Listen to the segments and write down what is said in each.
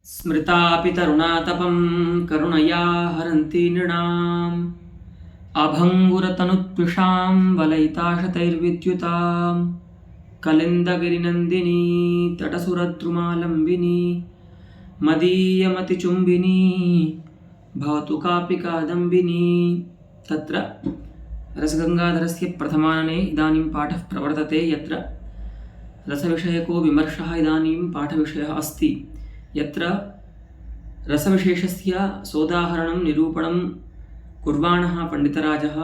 स्मृतापि तरुणातपं करुणया हरन्ति नृणाम् अभङ्गुरतनुत्पृशां वलयिताशतैर्विद्युतां कलिन्दगिरिनन्दिनी तटसुरद्रुमालम्बिनी मदीयमतिचुम्बिनी भवतु कापि कादम्बिनी। तत्र रसगंगाधरस्य प्रथमानने इदानीं पाठः प्रवर्तते, यत्र रसविषयको विमर्शः इदानीं पाठविषयः अस्ति। यत्र रसविशेषस्य सोदाहरणं निरूपणं कुर्वाणः पंडितराजः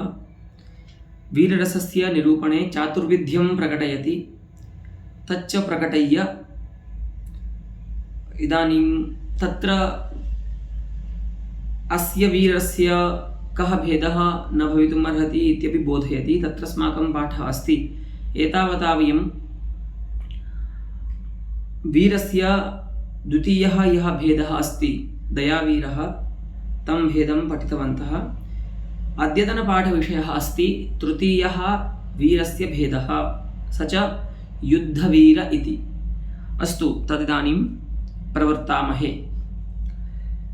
वीररसस्य निरूपणे चातुर्विध्यं प्रकटयति। तच्च प्रकटय्य इदानीं तत्र अस्य वीरस्य कः भेदः न भवितुम् अर्हति इत्यपि बोधयति। तत्र अस्माकं पाठः अस्ति। एतावता वयं वीरस्य द्वितीयः यः भेदः अस्ति दयावीरः, तं भेदं पठितवन्तः। अद्यतनपाठविषयः अस्ति तृतीयः वीरस्य भेदः, स च युद्धवीर इति। अस्तु, तदिदानीं प्रवर्तामहे।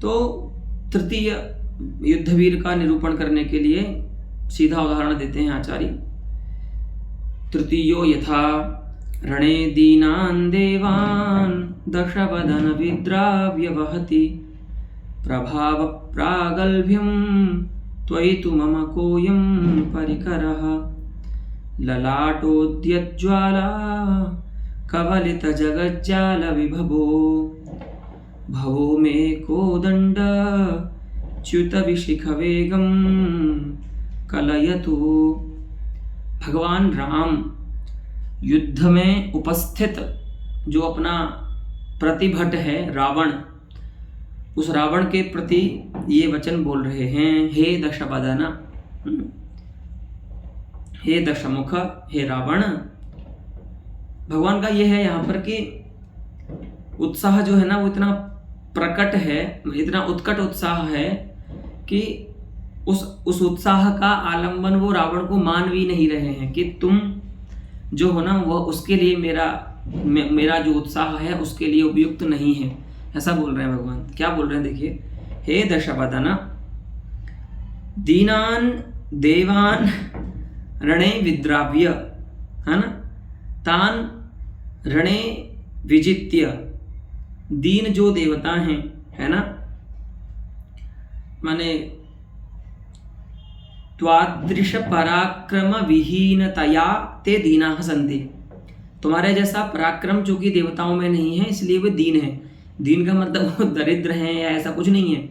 तो तृतीय युद्धवीर का निरूपण करने के लिए सीधा उदाहरण देते हैं आचार्य। तृतीयो यथा रणे दीनान् देवान् दशवदन विद्राव्यवहति प्रभाव प्रागल्भ्यं त्वयि तु मम कोऽयं परिकरः ललाटोद्यज्ज्वाला कवलितजगज्जालविभवो भवो मे कोदण्ड च्युतविशिखवेगं कलयतु। भगवान राम युद्ध में उपस्थित जो अपना प्रतिभट है रावण, उस रावण के प्रति ये वचन बोल रहे हैं। हे दशवदन, हे दशमुख, हे रावण। भगवान का ये है यहाँ पर कि उत्साह जो है ना वो इतना प्रकट है, इतना उत्कट उत्साह है कि उस उत्साह का आलंबन वो रावण को मान भी नहीं रहे हैं कि तुम जो हो ना वह उसके लिए मेरा जो उत्साह है उसके लिए उपयुक्त नहीं है, ऐसा बोल रहे हैं भगवान। क्या बोल रहे हैं देखिए। हे दशवदन दीनान देवान रणे विद्राव्य, है ना, तान रणे विजित्य, दीन जो देवता हैं, है ना, माने त्वादृश पराक्रम विहीनतया ते दीनाः सन्ति। तुम्हारे जैसा पराक्रम जो कि देवताओं में नहीं है, इसलिए वे दीन है। दीन का मतलब वो दरिद्र हैं या ऐसा कुछ नहीं है,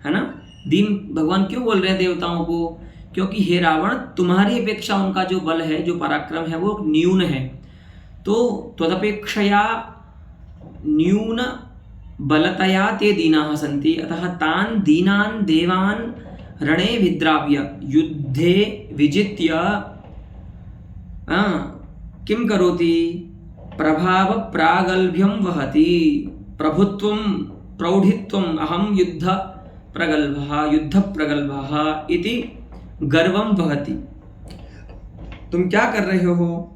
है ना। दीन भगवान क्यों बोल रहे हैं देवताओं को? क्योंकि हे रावण, तुम्हारी अपेक्षा उनका जो बल है, जो पराक्रम है, वो न्यून है। तो त्वदपेक्षया न्यून बलतया ते दीनाः सन्ति, अतः तान् दीनान् देवान् रणे विद्राव्य युद्धे विजित्य किं करोति? प्रभाव प्रागल्भ्यं वहति। प्रभुत्वं प्रौढित्वम् अहं युद्ध प्रगल्भः इति गर्वं वहति। तुम क्या कर रहे हो?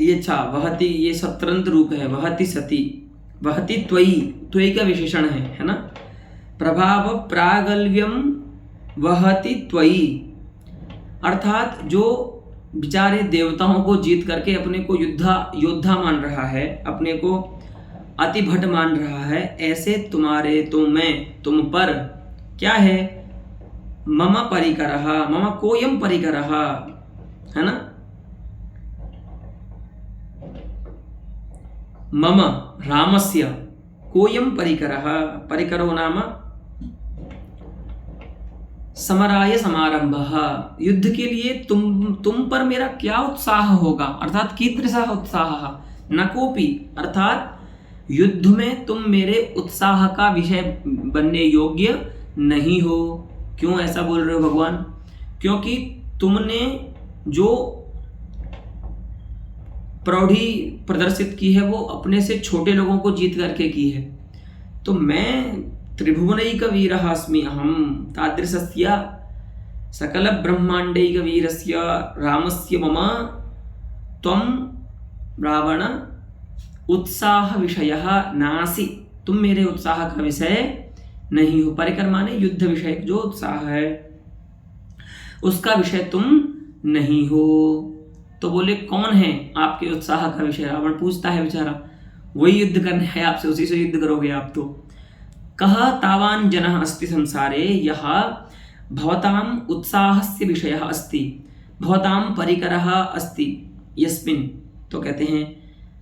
ये वहति, ये सत्रंत रूप है। वहति सति, वहति त्वयि, त्वयि का विशेषण है ना। प्रभाव प्रागल्भ्यम वहति त्वयि, अर्थात जो बेचारे देवताओं को जीत करके अपने को योद्धा मान रहा है, अपने को अतिभट मान रहा है, ऐसे तुम पर क्या है? मम परिकरः, मम कोयम परिकरः, है ना। मम रामस्य कोयम परिकरः, परिकरो नाम समराय समारंभः। युद्ध के लिए तुम पर मेरा क्या उत्साह होगा? अर्थात कीदृशः उत्साहः? न कोपि, अर्थात युद्ध में तुम मेरे उत्साह का विषय बनने योग्य नहीं हो। क्यों ऐसा बोल रहे हो भगवान? क्योंकि तुमने जो प्रौढ़ी प्रदर्शित की है वो अपने से छोटे लोगों को जीत करके की है। तो मैं त्रिभुवनैकवीरः अस्मि अहं, तादृशस्य सकल ब्रह्माण्डैकवीरस्य रामस्य मम त्वं रावण उत्साह विषयः नासि, तुम मेरे उत्साह का विषय नहीं हो। परिकर माने युद्ध विषय, जो उत्साह है उसका विषय तुम नहीं हो। तो बोले कौन है आपके उत्साह का विषय? रावण पूछता है बेचारा, वही युद्ध करने है आपसे, उसी से युद्ध करोगे आप तो। कह तावान जनः अस्ति संसारे यः भवताम उत्साहस्य विषयः अस्ति भवताम परिकरः अस्ति यस्मिन्। तो कहते हैं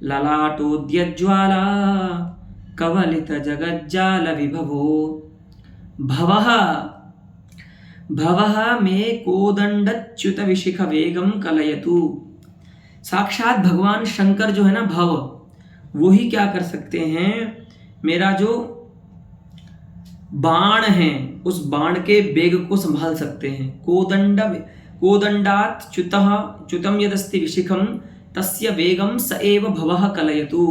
ललाटोद्यज्ज्वाला कवलित जगज्जाल विभवो भवः भवः मे कोदंडच्युत विशिख वेगम कलयतु। साक्षात भगवान शंकर जो है ना, भव, वो ही क्या कर सकते हैं, मेरा जो बाण है उस बाण के वेग को संभाल सकते हैं। कोदंडात च्युतम यदस्ति विशिखम तस्य वेगम स एव भवः कलयतु।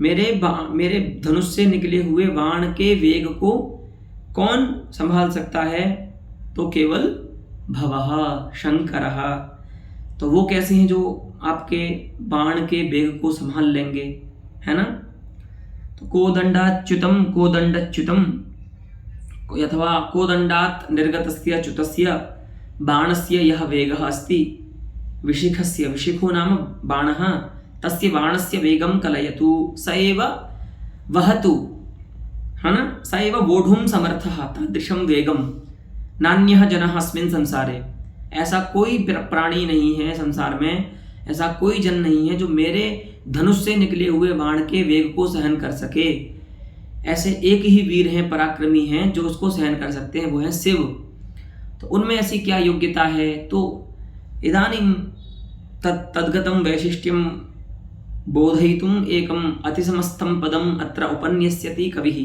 मेरे धनुष से निकले हुए बाण के वेग को कौन संभाल सकता है? तो केवल भवः, शंकरः। तो वो कैसे हैं जो आपके बाण के वेग को संभाल लेंगे, है ना। तो कोदंडाच्युतम कोदंडच्युतम अथवा कोदंडात निर्गतस्य च्युतस्य बाणस्य यः वेगः अस्ति विशिखस्य, विशिखो नाम बाणः, तस्य बाणस्य वेगं कलयतु स एव वहतु, है ना, स एव वोढुं समर्थः तादृशं वेगं नान्यः जनः अस्मिन् संसारे। ऐसा कोई प्राणी नहीं है संसार में, ऐसा कोई जन नहीं है जो मेरे धनुष से निकले हुए बाण के वेग को सहन कर सके। ऐसे एक ही वीर हैं, पराक्रमी हैं जो उसको सहन कर सकते हैं, वो है शिव। तो उनमें ऐसी क्या योग्यता है? तो इदानीं तद्गतं वैशिष्ट्यं बोधयितुम् एकम् अतिसमस्तं पदम् अत्र उपन्यस्यति कविः।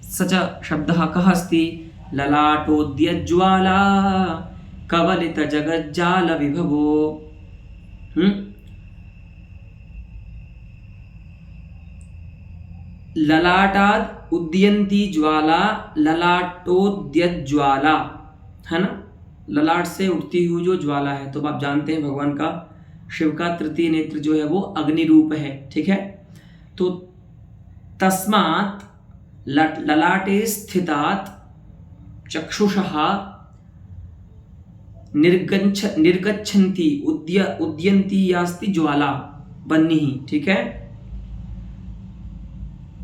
स च शब्दः कः अस्ति? ललाटोद्यज्ज्वाला कवलित जगज्जाल विभवो। ललाटाद उद्यंती ज्वाला ललाटोद्यज्ज्वाला, है ना, ललाट से उठती हुई जो ज्वाला है। तो आप जानते हैं भगवान का, शिव का तृतीय नेत्र जो है वो अग्नि रूप है, ठीक है। तो तस्मात् ललाटे स्थितात् चक्षुषः निर्गच्छन्ति उद्यन्ती यास्ति ज्वाला बन्नी, ठीक है।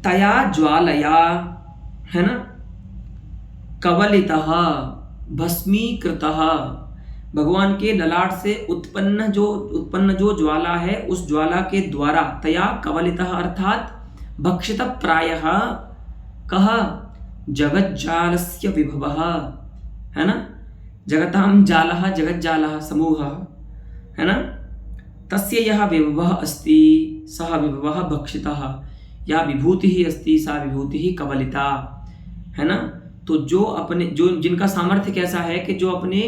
तया ज्वालया, है ना, कवलितः भस्मीकृतः, भगवान के ललाट से उत्पन्न जो ज्वाला है उस ज्वाला के द्वारा, तया कवलितः अर्थात भक्षित प्रायः, कह जगज्जालस्य विभवः, है ना, जगतां जालः जगज्जालः समूहः, है ना, तस्य यः विभवः अस्ति सः विभवः भक्षितः, या विभूतिः अस्ति सा विभूतिः कवलिता, है ना। तो जो जिनका सामर्थ्य कैसा है कि जो अपने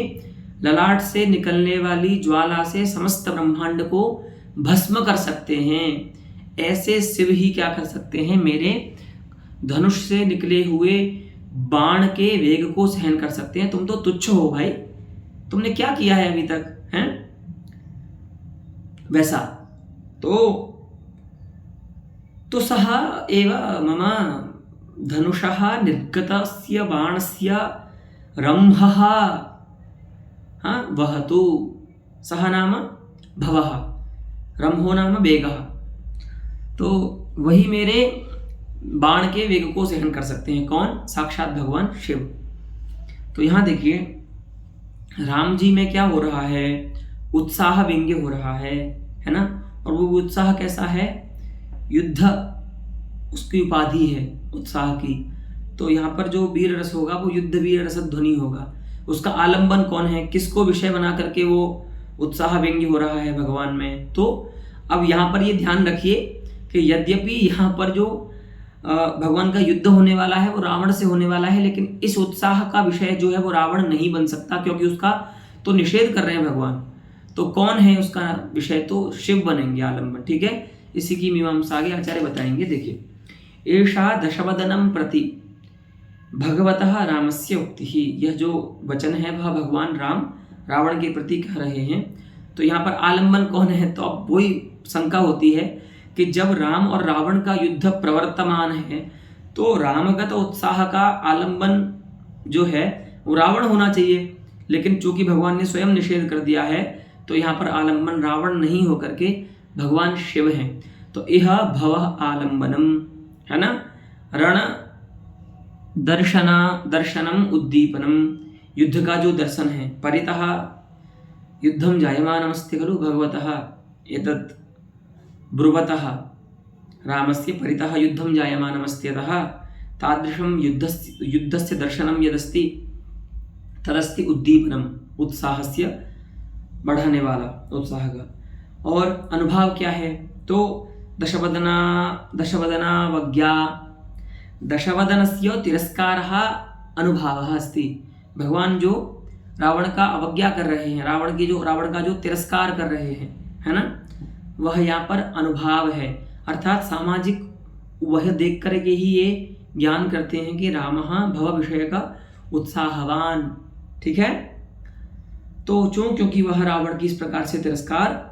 ललाट से निकलने वाली ज्वाला से समस्त ब्रह्मांड को भस्म कर सकते हैं, ऐसे शिव ही क्या कर सकते हैं, मेरे धनुष से निकले हुए बाण के वेग को सहन कर सकते हैं। तुम तो तुच्छ हो भाई, तुमने क्या किया है अभी तक, हैं? वैसा तो सः एव मम धनुषः निर्गतस्य बाणस्य रंभः वहतु। सः नाम भवः, रंभो नाम वेगः। तो वही मेरे बाण के वेग को सहन कर सकते हैं। कौन? साक्षात भगवान शिव। तो यहाँ देखिए राम जी में क्या हो रहा है, उत्साह व्यंग्य हो रहा है ना। और वो उत्साह कैसा है, युद्ध उसकी उपाधि है उत्साह की। तो यहाँ पर जो वीर रस होगा वो युद्ध वीर रस ध्वनि होगा। उसका आलंबन कौन है, किसको विषय बना करके वो उत्साह व्यंग्य हो रहा है भगवान में। तो अब यहाँ पर ये ध्यान रखिए कि यद्यपि यहाँ पर जो भगवान का युद्ध होने वाला है वो रावण से होने वाला है, लेकिन इस उत्साह का विषय जो है वो रावण नहीं बन सकता, क्योंकि उसका तो निषेध कर रहे हैं भगवान। तो कौन है उसका विषय, तो शिव बनेंगे आलंबन, ठीक है। इसी की मीमांसा आगे आचार्य बताएंगे। देखिए, एषा दशवदनम प्रति भगवतः रामस्य उक्तिः, यह जो वचन है वह भगवान राम रावण के प्रति कह रहे हैं। तो यहाँ पर आलंबन कौन है, तो अब वही शंका होती है कि जब राम और रावण का युद्ध प्रवर्तमान है तो रामगत उत्साह का आलंबन जो है वो रावण होना चाहिए, लेकिन चूंकि भगवान ने स्वयं निषेध कर दिया है तो यहाँ पर आलंबन रावण नहीं होकर के भगवान शिव हैं। तो यह भवः आलंबनम है ना, रण दर्शनम उद्दीपनम, युद्ध का जो दर्शन है, परितः युद्धम जायमानमस्ति खलु भगवतः एतत् ब्रुवतः रामस्य परितः युद्धम जायमानमस्त्यतः तादृशं युद्धस्य दर्शनम यदस्ति तदस्ति उद्दीपनम, उत्साहस्य बढ़ाने वाला उत्साह का। और अनुभाव क्या है तो दशवदनावज्ञा, दशवदनस्य तिरस्कारः अनुभावः अस्ति। भगवान जो रावण का अवज्ञा कर रहे हैं, रावण का जो तिरस्कार कर रहे हैं, है ना, वह यहाँ पर अनुभाव है, अर्थात सामाजिक वह देख करके ही ये ज्ञान करते हैं कि रामः भव विषय का उत्साहवान, ठीक है। तो क्योंकि वह रावण की इस प्रकार से तिरस्कार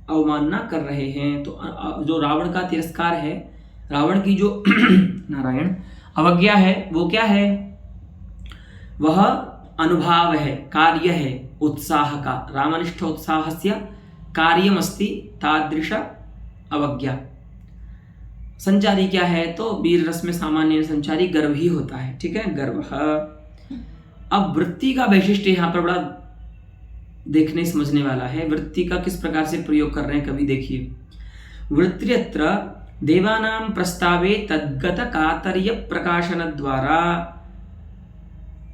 अवमानना कर रहे हैं, तो जो रावण का तिरस्कार है, रावण की जो नारायण अवज्ञा है वो क्या है, वह अनुभाव है, कार्य है उत्साह का। रामनिष्ठ उत्साहस्य कार्यमस्ति तादृश अवज्ञा। संचारी क्या है तो वीर रस में सामान्य संचारी गर्व ही होता है, ठीक है, गर्व। अब वृत्ति का वैशिष्ट्य यहाँ पर बड़ा देखने समझने वाला है। वृत्ति का किस प्रकार से प्रयोग कर रहे हैं कवि, देखिए। वृत्त्यत्र देवानां प्रस्तावे तद्गत कातर्य प्रकाशन द्वारा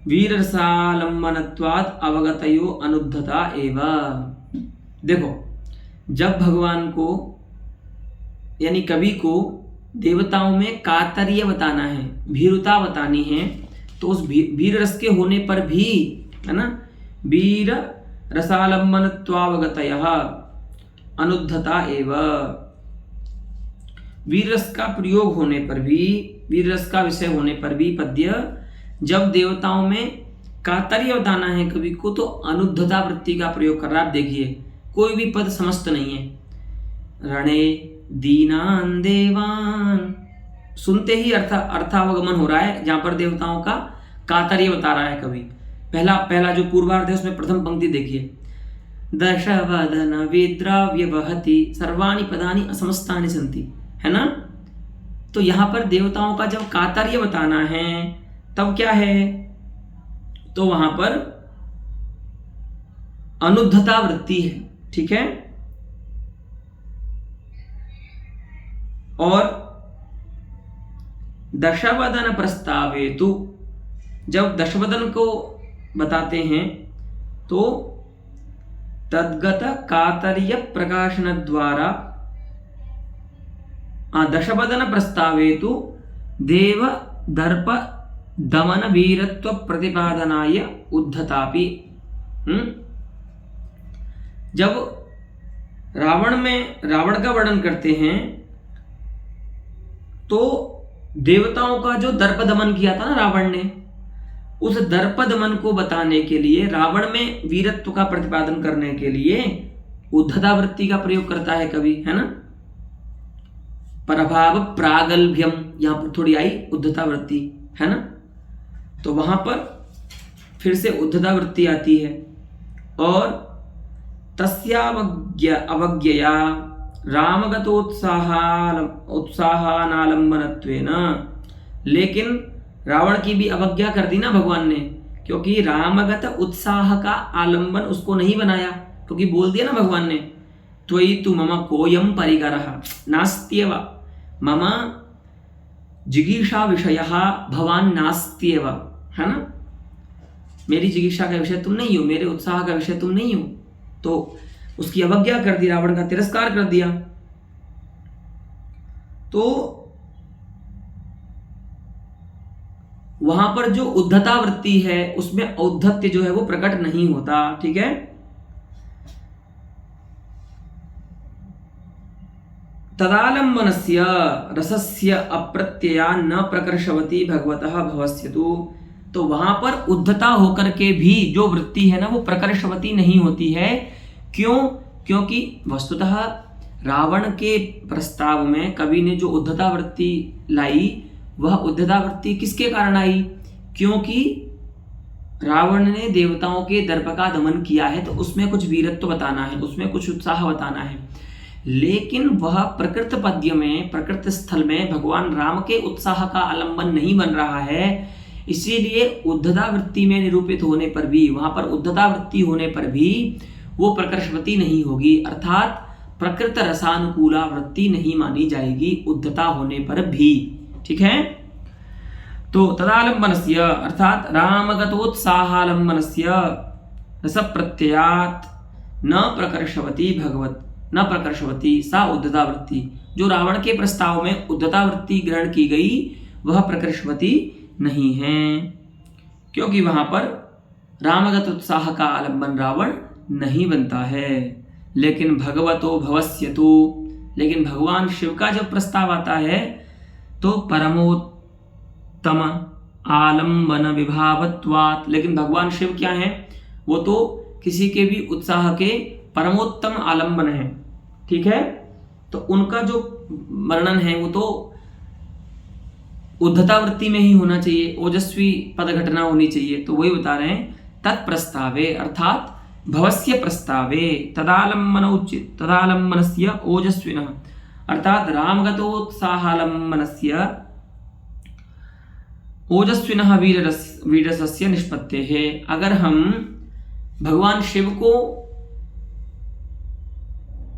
वीररसालंबनत्वाद अवगतयो अनुद्धता एव। देखो, जब भगवान को यानी कवि को देवताओं में कातर्य बताना है, भीरुता बतानी है, तो उस वीर रस के होने पर भी, है ना, वीर रसालंबनत्वावगतयः अनुद्धता एव। वीर रस का प्रयोग होने पर भी, वीर रस का विषय होने पर भी पद्य जब देवताओं में कातर्य बताना है कवि को तो अनुद्धता वृत्ति का प्रयोग कर रहा है। आप देखिए, कोई भी पद समस्त नहीं है। रणे दीनान देवान, सुनते ही अर्थावगमन हो रहा है, जहां पर देवताओं का कातर्य बता रहा है कवि। पहला जो पूर्वार्ध है उसमें प्रथम पंक्ति देखिए, दशवदन विद्राव्य वहति सर्वाणि पदानि असमस्तानि सन्ति, है ना। तो यहाँ पर देवताओं का जब कातर्य बताना है तब क्या है, तो वहां पर अनुद्धता वृत्ति है, ठीक है। और दशवदन प्रस्तावेतु, जब दशवदन को बताते हैं तो तद्गत कातर्य प्रकाशन द्वारा दशवदन प्रस्तावेतु देव दर्प दमन वीरत्व प्रतिपादनाय उद्धतापि। जब रावण का वर्णन करते हैं तो देवताओं का जो दर्प दमन किया था ना रावण ने, उस दर्प दमन को बताने के लिए, रावण में वीरत्व का प्रतिपादन करने के लिए उद्धता वृत्ति का प्रयोग करता है कवि, है ना। प्रभाव प्रागल्भ्यम, यहां पर थोड़ी आई उद्धता वृत्ति, है ना। तो वहां पर फिर से उद्धता वृत्ति आती है। और तस्यावज्ञया रामगतोत्साहानालंबनत्वेन, लेकिन रावण की भी अवज्ञा कर दी ना भगवान ने, क्योंकि रामगत उत्साह का आलंबन उसको नहीं बनाया, क्योंकि बोल दिया ना भगवान ने, त्वयि तु मम कोयम परिकरः नास्त्येव, मम जिगीषा विषयः भवान नास्त्येव, है ना। मेरी जिगीषा का विषय तुम नहीं हो, मेरे उत्साह का विषय तुम नहीं हो। तो उसकी अवज्ञा कर दी, रावण का तिरस्कार कर दिया। तो वहां पर जो उद्धता वृत्ति है उसमें औद्धत्य जो है वो प्रकट नहीं होता, ठीक है। तदालंबनस्य रसस्य अप्रत्यया न प्रकर्षवती भगवतः भवस्यतु। तो वहां पर उद्धता होकर के भी जो वृत्ति है ना वो प्रकर्षवती नहीं होती है। क्यों? क्योंकि वस्तुतः रावण के प्रस्ताव में कवि ने जो उद्धता वृत्ति लाई, वह उद्धता वृत्ति किसके कारण आई? क्योंकि रावण ने देवताओं के दर्प का दमन किया है, तो उसमें कुछ वीरत्व बताना है, उसमें कुछ उत्साह बताना है। लेकिन वह प्रकृत पद्य में, प्रकृत स्थल में भगवान राम के उत्साह का आलंबन नहीं बन रहा है। इसीलिए उद्धता वृत्ति में निरूपित होने पर भी, वहां पर उद्धता वृत्ति होने पर भी वो प्रकर्षवती नहीं होगी, अर्थात प्रकृत रसानुकूला वृत्ति नहीं मानी जाएगी उद्धता होने पर भी। ठीक है, तो तदालंबनस्य अर्थात रामगतोत्साहालंबनस्य रसप्रत्ययात् न प्रकर्षवती भगवत न प्रकर्षवती सा उद्धता वृत्ति। जो रावण के प्रस्ताव में उद्धता वृत्ति ग्रहण की गई वह प्रकर्षवती नहीं है, क्योंकि वहां पर रामगत उत्साह का आलंबन रावण नहीं बनता है। लेकिन भगवतो भवस्यतु, लेकिन भगवान शिव का जब प्रस्ताव आता है तो परमोत्तम आलंबन विभावत्वात्, लेकिन भगवान शिव क्या है? वो तो किसी के भी उत्साह के परमोत्तम आलंबन है। ठीक है, तो उनका जो वर्णन है वो तो उद्धता वृत्ति में ही होना चाहिए, ओजस्वी पद घटना होनी चाहिए। तो वही बता रहे हैं, तत्प्रस्तावे अर्थात भवस्य प्रस्तावे तदालंबनस्य ओजस्विनः अर्थात रामगतोत्साहालंबनस्य ओजस्विनः वीररसस्य निष्पत्तेः। अगर हम भगवान शिव को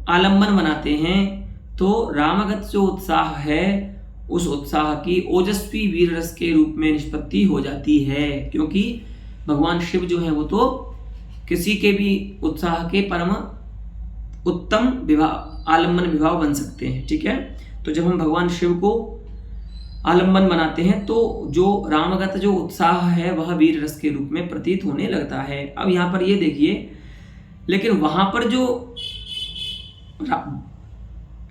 आलंबन बनाते हैं तो रामगत जो उत्साह है उस उत्साह की ओजस्वी वीर रस के रूप में निष्पत्ति हो जाती है, क्योंकि भगवान शिव जो है वो तो किसी के भी उत्साह के परम उत्तम आलंबन विभाव बन सकते हैं। ठीक है, तो जब हम भगवान शिव को आलंबन बनाते हैं तो जो रामगत जो उत्साह है वह वीर रस के रूप में प्रतीत होने लगता है। अब यहाँ पर ये देखिए, लेकिन वहां पर जो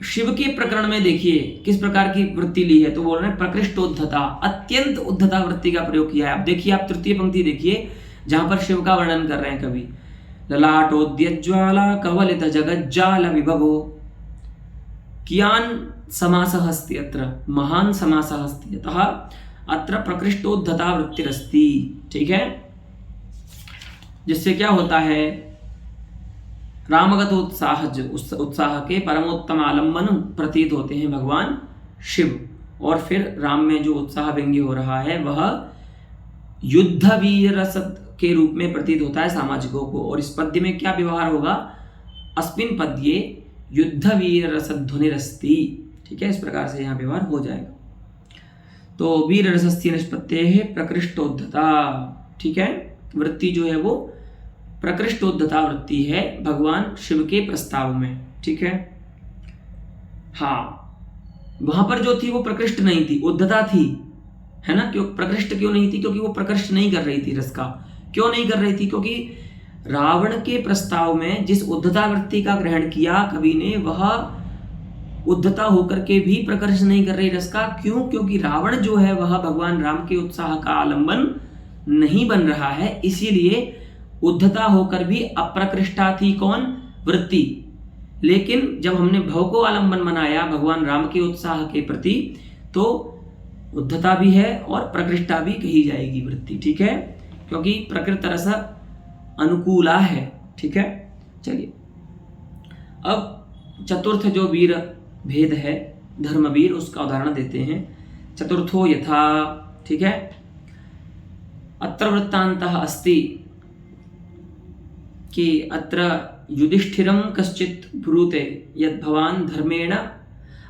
शिव के प्रकरण में देखिए किस प्रकार की वृत्ति ली है, तो बोल रहे हैं प्रकृष्टोद्धता, अत्यंत उद्धता वृत्ति का प्रयोग किया है। अब देखिए, आप तृतीय पंक्ति देखिए जहां पर शिव का वर्णन कर रहे हैं कवि। ललाटोद्यज्वाला कवलित जगज्जाल विभवो कियान समासः अस्ति अत्र, महान समासः अस्ति, अतः अत्र प्रकृष्टोद्धता वृत्तिरस्ति। ठीक है, जिससे क्या होता है, रामगत उत्साह के परमोत्तम आलंबन प्रतीत होते हैं भगवान शिव, और फिर राम में जो उत्साह व्यंग्य हो रहा है वह युद्ध वीर रस के रूप में प्रतीत होता है सामाजिकों को। और इस पद्य में क्या व्यवहार होगा, अस्मिन् पद्ये युद्ध वीर रस ध्वनिरस्ति। ठीक है, इस प्रकार से यहाँ व्यवहार हो जाएगा। तो वीर रसस्य निष्पत्तेः प्रकृष्टोद्धता। ठीक है, वृत्ति जो है वो प्रकृष्टोद्धता वृत्ति है भगवान शिव के प्रस्ताव में। ठीक है, हाँ, वहां पर जो थी वो प्रकृष्ट नहीं थी, उद्धता थी, है ना। क्यों प्रकृष्ट क्यों नहीं थी? क्योंकि वो प्रकृष्ट नहीं कर रही थी रस का। क्यों नहीं कर रही थी? क्योंकि रावण के प्रस्ताव में जिस उद्धता वृत्ति का ग्रहण किया कवि ने, वह उद्धता होकर के भी प्रकर्ष नहीं कर रही रस का। क्यों? क्योंकि रावण जो है वह भगवान राम के उत्साह का आलंबन नहीं बन रहा है, इसीलिए उद्धता होकर भी अप्रकृष्टा थी कौन? वृत्ति। लेकिन जब हमने भव को आलंबन बनाया भगवान राम के उत्साह के प्रति, तो उद्धता भी है और प्रकृष्टा भी कही जाएगी वृत्ति। ठीक है, क्योंकि प्रकृत रस अनुकूला है। ठीक है, चलिए अब चतुर्थ जो वीर भेद है धर्मवीर, उसका उदाहरण देते हैं। चतुर्थो यथा। ठीक है, अत्र वृत्तान्तः अस्ति कि अत्र युधिष्ठिरं कश्चित् ब्रूते यद् भवान् धर्मेण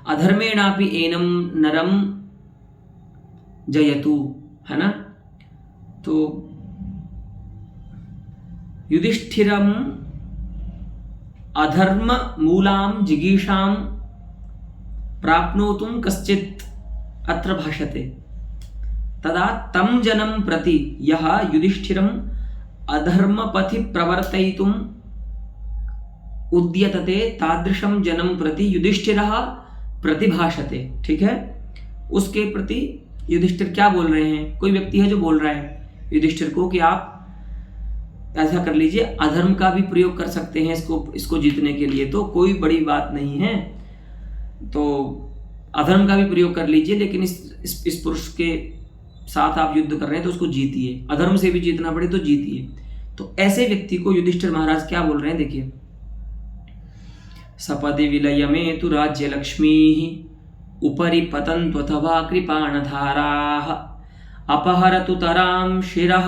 अधर्मेणापि एनं नरं जयतु, है ना। तो युधिष्ठिरं अधर्म मूलां जिगीषां प्राप्नोतुं कश्चित् अत्र भाषते, तदा तं जनं प्रति यः युधिष्ठिरं अधर्म पथि प्रवर्तयितुम् उद्यतते तादृशं जनं प्रति युधिष्ठिरः प्रतिभाषते। ठीक है, उसके प्रति युधिष्ठिर क्या बोल रहे हैं? कोई व्यक्ति है जो बोल रहा है युधिष्ठिर को कि आप ऐसा कर लीजिए, अधर्म का भी प्रयोग कर सकते हैं इसको जीतने के लिए, तो कोई बड़ी बात नहीं है। तो अधर्म का भी प्रयोग कर लीजिए, लेकिन इस पुरुष के साथ आप युद्ध कर रहे हैं तो उसको जीतिए, अधर्म से भी जीतना पड़े तो जीतिए। तो ऐसे व्यक्ति को युधिष्ठिर महाराज क्या बोल रहे हैं, देखिए, सपदि विलयमेतु राज्य लक्ष्मी उपरि पतन्त्वथवा कृपाणधाराः अपहरतु तरां शिरः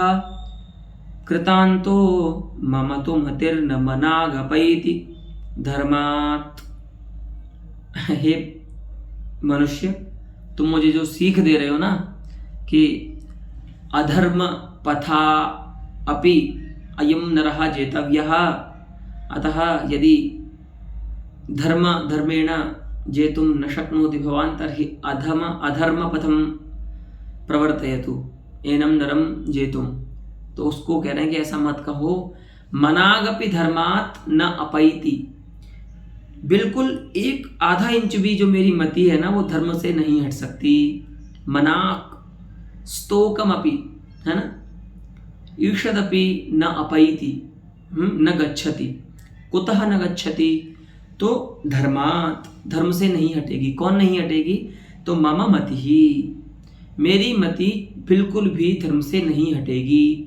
कृतान्तो मम तु मतिर्न मनागपैति धर्मात्। हे मनुष्य, तुम मुझे जो सीख दे रहे हो ना कि अधर्म पथा अपि अयम नरः जेतव्यः, अतः यदि धर्मेण जेतुं न शक्नोति भवान् तर्हि अधर्म पथम प्रवर्तयतु एनम नरम जेतुम। तो उसको कह रहे हैं कि ऐसा मत कहो। मनागपि धर्मात् न अपैति, बिल्कुल एक आधा इंच भी जो मेरी मति है ना वो धर्म से नहीं हट सकती। मनाक स्तोकम अपि, है ना, ईषदपि न अपैति, न गच्छति। कुतः न गच्छति, तो धर्मात्, धर्म से नहीं हटेगी। कौन नहीं हटेगी, तो मम मति ही, मेरी मति बिल्कुल भी धर्म से नहीं हटेगी।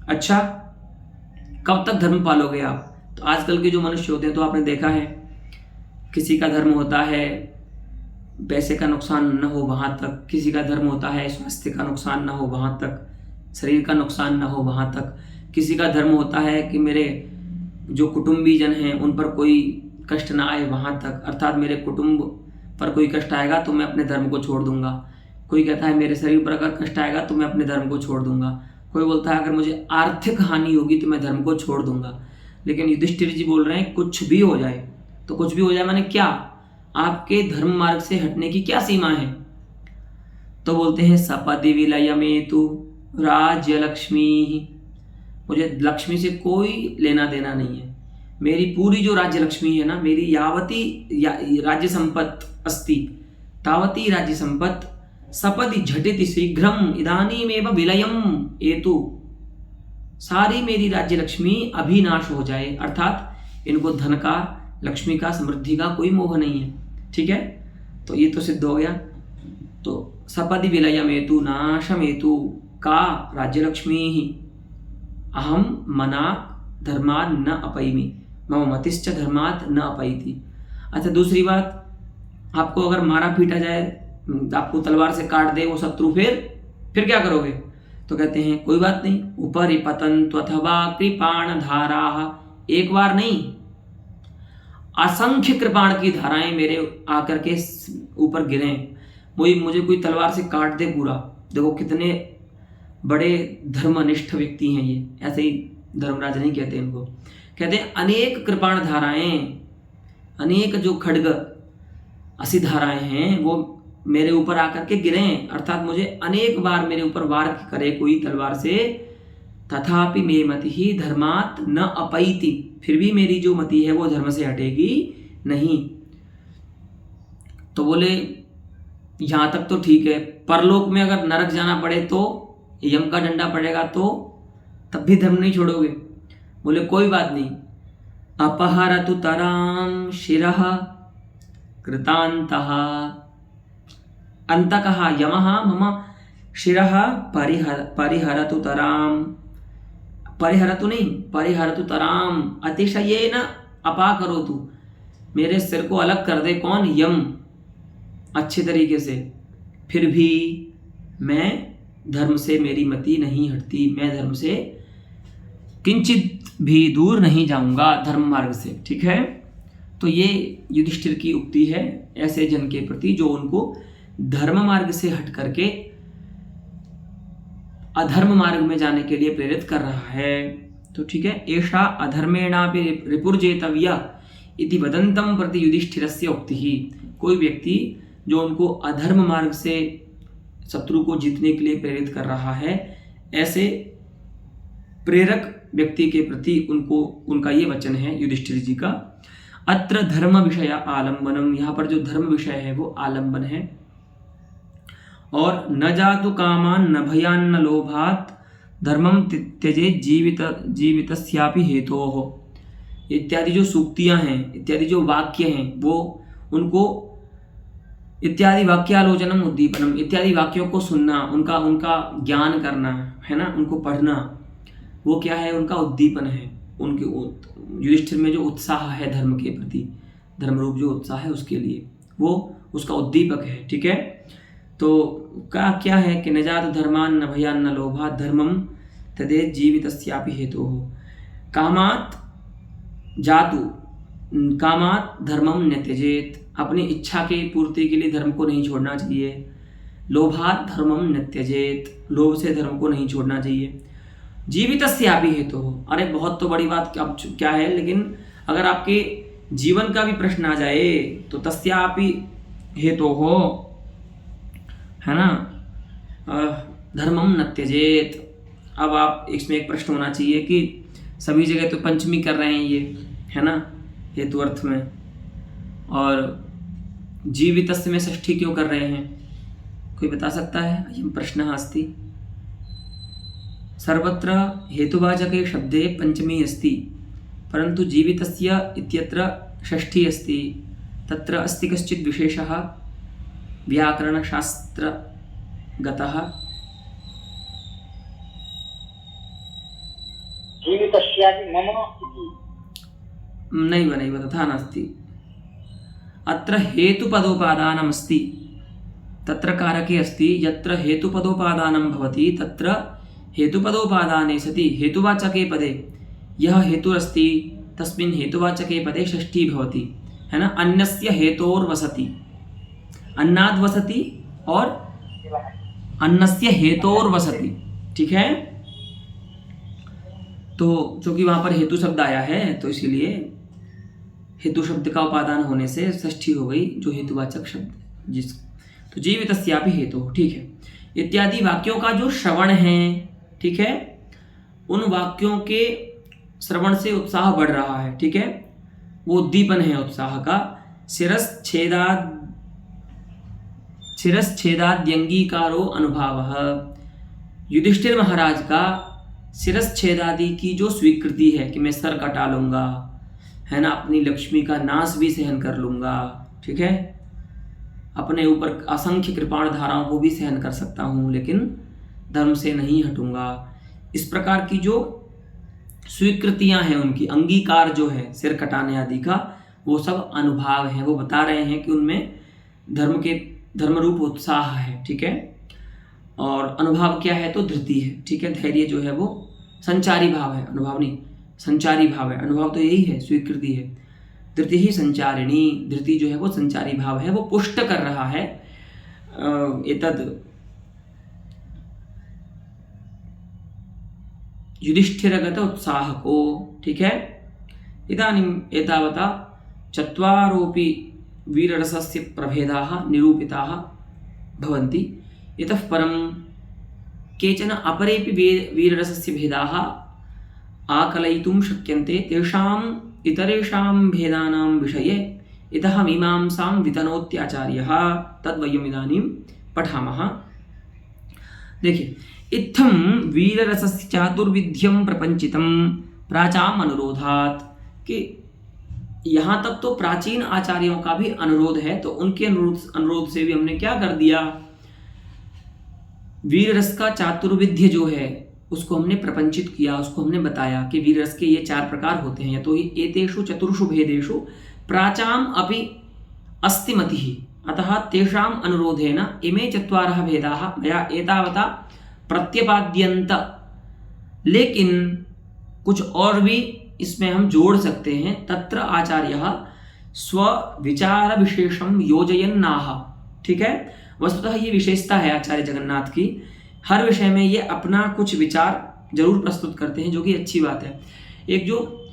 अच्छा, कब तक धर्म पालोगे आप? तो आजकल के जो मनुष्य होते हैं, तो आपने देखा है, किसी का धर्म होता है पैसे का नुकसान न हो वहाँ तक, किसी का धर्म होता है स्वास्थ्य का नुकसान न हो वहाँ तक, शरीर का नुकसान न हो वहाँ तक, किसी का धर्म होता है कि मेरे जो कुटुंबीजन हैं उन पर कोई कष्ट ना आए वहाँ तक, अर्थात मेरे कुटुंब पर कोई कष्ट आएगा तो मैं अपने धर्म को छोड़ दूंगा। कोई कहता है मेरे शरीर पर अगर कष्ट आएगा तो मैं अपने धर्म को छोड़ दूंगा। कोई बोलता है अगर मुझे आर्थिक हानि होगी तो मैं धर्म को छोड़ दूंगा। लेकिन युधिष्ठिर जी बोल रहे हैं कुछ भी हो जाए, तो कुछ भी हो जाए माने क्या, आपके धर्म मार्ग से हटने की क्या सीमा है? तो बोलते हैं सपदि विलयमेतु राज्य लक्ष्मी, मुझे लक्ष्मी से कोई लेना देना नहीं है। मेरी पूरी जो राज्य लक्ष्मी है ना, मेरी यावती राज्य संपत्ति अस्ति तावती राज्य संपत्ति सपदि झटिति शीघ्रम इदानीमेव विलयम एतु, सारी मेरी राज्य लक्ष्मी अभी नाश हो जाए। अर्थात इनको धन का, लक्ष्मी का, समृद्धि का कोई मोह नहीं है। ठीक है, तो ये तो सिद्ध हो गया। तो सपदि विलयमेतु नाशमेतु का राज्य लक्ष्मी ही अहम मना धर्मात् न अपैमि मम मतिश्च धर्मात् न अपैति। अच्छा, दूसरी बात, आपको अगर मारा पीटा जाए, आपको तलवार से काट दे वो शत्रु, फिर क्या करोगे? तो कहते हैं कोई बात नहीं, उपरि पतन्त्वथवा कृपाण धाराः, एक बार नहीं असंख्य कृपाण की धाराएं मेरे आकर के ऊपर गिरें, मुझे कोई तलवार से काट दे पूरा। देखो कितने बड़े धर्मनिष्ठ व्यक्ति हैं ये, ऐसे ही धर्मराज नहीं कहते इनको, कहते हैं अनेक कृपाण धाराएं, अनेक जो खड्ग असी धाराएं हैं वो मेरे ऊपर आकर के गिरें, अर्थात मुझे अनेक बार मेरे ऊपर वार करे कोई तलवार से, तथापि मे मति ही धर्मात् न अपैति, फिर भी मेरी जो मति है वो धर्म से हटेगी नहीं। तो बोले यहाँ तक तो ठीक है, परलोक में अगर नरक जाना पड़े तो, यम का डंडा पड़ेगा तो, तब भी धर्म नहीं छोड़ोगे? बोले कोई बात नहीं। अपहरतु तरां शिरः कृतान्तः, अंतकः यमः मम शिरः परिहरतु तरां, परिहरतु नहीं, परिहरतु तरां अतिशयेन अपाकरोतु, मेरे सिर को अलग कर दे कौन? यम, अच्छे तरीके से, फिर भी मैं धर्म से, मेरी मति नहीं हटती, मैं धर्म से किंचित भी दूर नहीं जाऊंगा, धर्म मार्ग से। ठीक है, तो ये युधिष्ठिर की उक्ति है ऐसे जन के प्रति जो उनको धर्म मार्ग से हट करके अधर्म मार्ग में जाने के लिए प्रेरित कर रहा है। तो ठीक है, एषा अधर्मेणापि रिपुर्जेतव्या इति वदन्तं प्रति युधिष्ठिरस्य उक्ति ही, कोई व्यक्ति जो उनको अधर्म मार्ग से शत्रु को जीतने के लिए प्रेरित कर रहा है, ऐसे प्रेरक व्यक्ति के प्रति उनका ये वचन है युधिष्ठिर जी का। अत्र धर्म विषय आलम्बनम, यहाँ पर जो धर्म विषय है वो आलम्बन है। और न जातु कामान न भयान न लोभात धर्मम त्यजे जीवितस्यापि हेतोः, इत्यादि जो सूक्तियाँ हैं, इत्यादि जो वाक्य हैं, वो उनको इत्यादि वाक्यालोचनम उद्दीपनम, इत्यादि वाक्यों को सुनना, उनका उनका ज्ञान करना, है ना, उनको पढ़ना, वो क्या है, उनका उद्दीपन है। उनके युधिष्ठिर में जो उत्साह है धर्म के प्रति, धर्म रूप जो उत्साह है उसके लिए, वो उसका उद्दीपक है। ठीक है, तो क्या है कि न जात धर्मान न भयान न लोभात धर्मम तदेत जीवितस्यापि हेतुः। कामात जातु कामात धर्मम न त्यजेत, अपनी इच्छा के पूर्ति के लिए धर्म को नहीं छोड़ना चाहिए। लोभात धर्मम न त्यजेत, लोभ से धर्म को नहीं छोड़ना चाहिए। जीवितस्यापि हेतुः, अरे बहुत तो बड़ी बात क्या है, लेकिन अगर आपके जीवन का भी प्रश्न आ जाए तो तस्यापि हेतुः, है ना, धर्मम न त्यजेत। अब आप इसमें एक प्रश्न होना चाहिए कि सभी जगह तो पंचमी कर रहे हैं ये, है ना, हेतु अर्थ में, और जीवितस्य में षष्ठी क्यों कर रहे हैं? कोई बता सकता है? अयं प्रश्नः अस्ति। सर्वत्र हेतुवाचके शब्दे पंचमी अस्ति, परंतु जीवितस्य इत्यत्र षष्ठी अस्ति। तत्र अस्ति कश्चित् विशेषः व्याकरणशास्त्रगतः? जीवितस्यापि मम इति नैव तथा नास्ति। अत्र हेतुपदोपादानमस्ति, तत्र कारके अस्ति यत्र हेतुपदोपादानं भवति तत्र हेतुपदोपादाने सति हेतुवाचके पदे यः हेतुरस्ति तस्मिन् हेतुवाचके पदे षष्ठी भवति, है ना। अन्यस्य हेतोर्वसति, अन्नाद्वसति और अन्नस्य हेतोर्वसति। ठीक है, तो चूंकि वहां पर हेतु शब्द आया है तो इसीलिए हेतु शब्द का उपादान होने से षष्ठी हो गई, जो हेतुवाचक शब्द जिस, तो जीवितस्यापि हेतु। ठीक है, इत्यादि वाक्यों का जो श्रवण है, ठीक है, उन वाक्यों के श्रवण से उत्साह बढ़ रहा है। ठीक है, वो उद्दीपन है उत्साह का। शिरश्छेदाद्यंगीकारो अनुभावः, युधिष्ठिर महाराज का शिरश्छेदादि की जो स्वीकृति है कि मैं सर कटा लूंगा, है ना, अपनी लक्ष्मी का नाश भी सहन कर लूंगा, ठीक है, अपने ऊपर असंख्य कृपाण धाराओं को भी सहन कर सकता हूं, लेकिन धर्म से नहीं हटूंगा, इस प्रकार की जो स्वीकृतियां हैं, उनकी अंगीकार जो है सिर कटाने आदि का, वो सब अनुभाव है। वो बता रहे हैं कि उनमें धर्म रूप उत्साह है। ठीक है, और अनुभाव क्या है? तो धृति है। ठीक है, धैर्य जो है वो संचारी भाव है, अनुभाव नहीं, संचारी भाव है। अनुभव तो यही है, स्वीकृति है। धृति ही संचारिणी, धृति जो है वो संचारी भाव है, वो पुष्ट कर रहा है एतद युधिष्ठिरगत उत्साह को। ठीक है, इदानीम् एतावता चत्वारोपि वीररसस्य प्रभेदाः निरूपिताः भवन्ति। इतः परं केचन अपरेपि वीररसस्य भेदाः आकलयितुं शक्यन्ते, तेषाम् इतरेषां भेदानां विषये इतः मीमांसां वितनोत्याचार्यः, तद्वयम् इदानीं पठामः। देखिए, इत्थं वीररसस्य चातुर्विध्यं प्रपंचितं प्राचाम अनुरोधात्, कि यहाँ तक तो प्राचीन आचार्यों का भी अनुरोध है, तो उनके अनुरोध से भी हमने क्या कर दिया, वीररस का चातुर्विध्य जो है उसको हमने प्रपंचित किया, उसको हमने बताया कि वीररस के ये 4 प्रकार होते हैं। तो एतेषु चतुर्षु भेदेषु प्राचाम अपि अस्ति मतिः, अतः तेषाम् अनुरोधेन इमे 4 भेदाः मया एतावता प्रत्यपाद्यन्त। लेकिन कुछ और भी इसमें हम जोड़ सकते हैं। तत्र आचार्यः स्वविचार विशेषम योजयन्नाह। ठीक है, वस्तुतः ये विशेषता है आचार्य जगन्नाथ की, हर विषय में ये अपना कुछ विचार जरूर प्रस्तुत करते हैं, जो कि अच्छी बात है। एक जो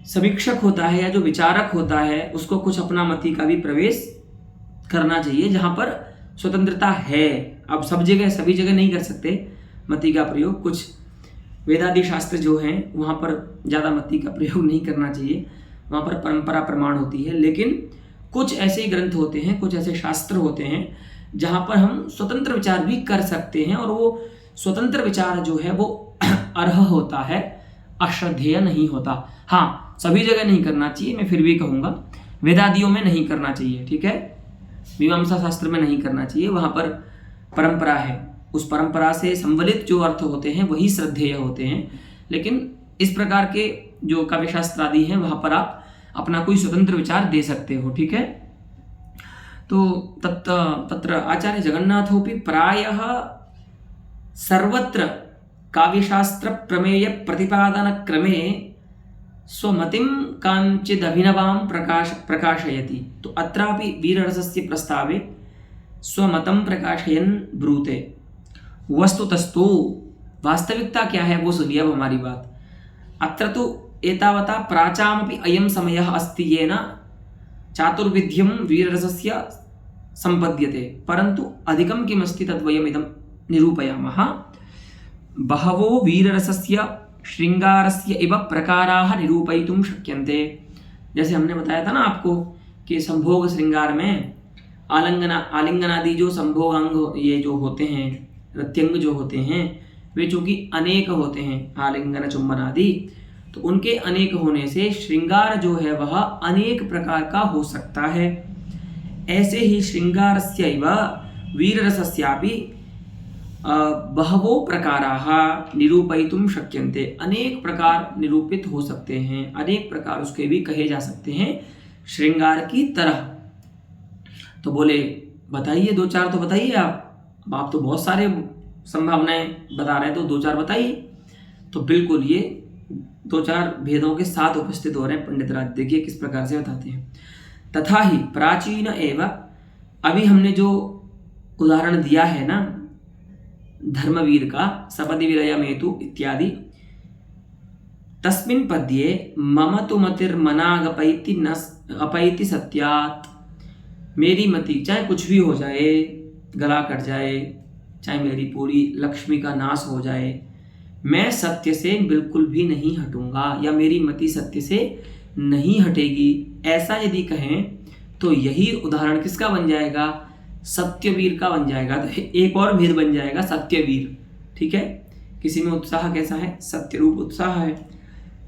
समीक्षक होता है या जो विचारक होता है, उसको कुछ अपना मति का भी प्रवेश करना चाहिए, जहाँ पर स्वतंत्रता है। अब सब जगह सभी जगह नहीं कर सकते मति का प्रयोग, कुछ वेदादि शास्त्र जो हैं वहाँ पर ज़्यादा मति का प्रयोग नहीं करना चाहिए, वहाँ पर परंपरा प्रमाण होती है। लेकिन कुछ ऐसे ग्रंथ होते हैं, कुछ ऐसे शास्त्र होते हैं जहाँ पर हम स्वतंत्र विचार भी कर सकते हैं, और वो स्वतंत्र विचार जो है वो अर्ह होता है, अश्रद्धेय नहीं होता। हाँ, सभी जगह नहीं करना चाहिए, मैं फिर भी कहूँगा वेदादियों में नहीं करना चाहिए। ठीक है, मीमांसा शास्त्र में नहीं करना चाहिए, वहाँ पर परंपरा है, उस परंपरा से संवलित जो अर्थ होते हैं वही श्रद्धेय होते हैं। लेकिन इस प्रकार के जो काव्यशास्त्र आदि हैं वहाँ पर आप अपना कोई स्वतंत्र विचार दे सकते हो, ठीक है। तो तत्र आचार्य जगन्नाथोपि प्रायः सर्वत्र काव्यशास्त्र प्रमेय प्रतिपादन क्रमे स्वमतिं काञ्चिदभिनवां प्रकाशयति। तो अत्रापि वीररसस्य प्रस्तावे स्वमतं प्रकाशयन् ब्रूते। वस्तुतस्तु वास्तविकता क्या है वो सुनिए अब हमारी बात। अत्र तो एतावता प्राचामपि अयं समयः अस्ति येन चातुर्विध्यं वीररसस्य संपद्यते, परन्तु अधिकं किमस्ति तद्वयमिदं निरूपयामः। बहवो वीररसस्य श्रृंगारस्य इव प्रकाराः निरूपयितुं शक्यन्ते। जैसे हमने बताया था ना आपको कि संभोग श्रृंगार में आलिंगनादि जो संभोग अंग ये जो होते हैं, रत्यंग जो होते हैं, वे चूँकि अनेक होते हैं, आलिंगन चुंबन आदि, तो उनके अनेक होने से श्रृंगार जो है वह अनेक प्रकार का हो सकता है। ऐसे ही श्रृंगारस्यैव वीररसस्यापि बहवो प्रकाराः निरूपयितुं शक्यन्ते। अनेक प्रकार निरूपित हो सकते हैं, अनेक प्रकार उसके भी कहे जा सकते हैं श्रृंगार की तरह। तो बोले बताइए, दो चार तो बताइए आप तो बहुत सारे संभावनाएं बता रहे हैं, तो दो चार बताइए। तो बिल्कुल ये दो चार भेदों के साथ उपस्थित हो रहे हैं पंडित राज। देखिए किस प्रकार से बताते हैं। तथा ही प्राचीन एवं, अभी हमने जो उदाहरण दिया है ना धर्मवीर का, सपदि विलयमेतु इत्यादि, तस्मिन् पद्ये मम तु मतिर्मनागपैति न अपैति सत्यात्। मेरी मति चाहे कुछ भी हो जाए, गला कट जाए, चाहे मेरी पूरी लक्ष्मी का नाश हो जाए, मैं सत्य से बिल्कुल भी नहीं हटूंगा, या मेरी मति सत्य से नहीं हटेगी, ऐसा यदि कहें तो यही उदाहरण किसका बन जाएगा? सत्यवीर का बन जाएगा। तो एक और भेद बन जाएगा सत्यवीर, ठीक है। किसी में उत्साह कैसा है? सत्य रूप उत्साह है।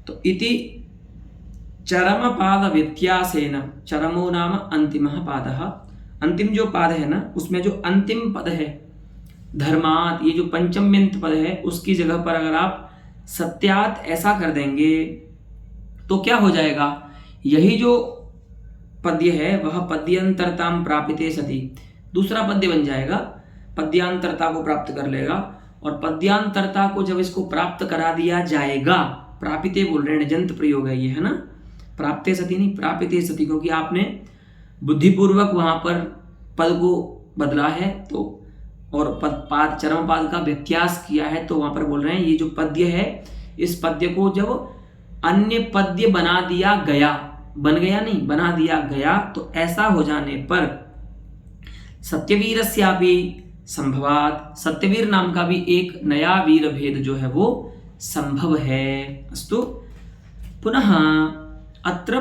तो इति चरम पाद व्यत्यासेन, चरमो नाम अंतिमः पादः, अंतिम जो पाद है ना उसमें जो अंतिम पद है धर्मात, ये जो पंचम्यंत पद है उसकी जगह पर अगर आप सत्यात ऐसा कर देंगे तो क्या हो जाएगा? यही जो पद्य है वह पद्यांतरताम प्रापिते सति, दूसरा पद्य बन जाएगा, पद्यांतरता को प्राप्त कर लेगा। और पद्यांतरता को जब इसको प्राप्त करा दिया जाएगा, प्रापिते बोल रहे हैं, जंत प्रयोग है ये, है ना, प्राप्ते सति नहीं प्रापिते सति, क्योंकि आपने बुद्धिपूर्वक वहां पर पद को बदला है तो, और पाद चरम पाद का व्यत्यास किया है, तो वहां पर बोल रहे हैं ये जो पद्य है इस पद्य को जब अन्य पद्य बना दिया गया, बन गया नहीं बना दिया गया, तो ऐसा हो जाने पर सत्यवीरस्यापि संभवात, सत्यवीर नाम का भी एक नया वीर भेद जो है वो संभव है। अस्तु, पुनः अत्र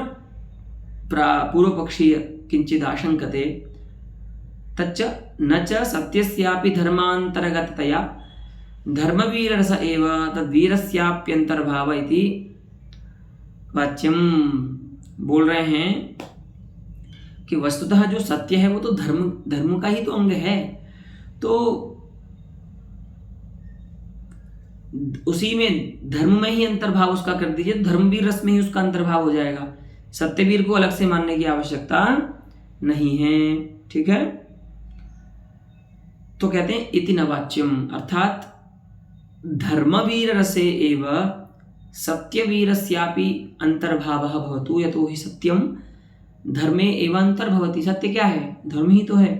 पूर्व पक्षी किंचिद आशंकते, तच्च न च सत्यस्यापि धर्मांतरगततया धर्मवीररस एव तद्वीरस्याप्यंतर्भाव इति वाच्यम। बोल रहे हैं कि वस्तुतः जो सत्य है वो तो धर्म का ही तो अंग है, तो उसी में धर्म में ही अंतर्भाव उसका कर दीजिए, तो धर्मवीर रस में ही उसका अंतर्भाव हो जाएगा। सत्यवीर को अलग से मानने की आवश्यकता नहीं है, ठीक है। तो कहते हैं इति न वाच्यम, अर्थात धर्मवीर रसे एव सत्यवीरस्यापि अंतर्भावः भवतु, यतो हि सत्यम धर्मे एव अंतर्भवति। सत्य क्या है? धर्म ही तो है।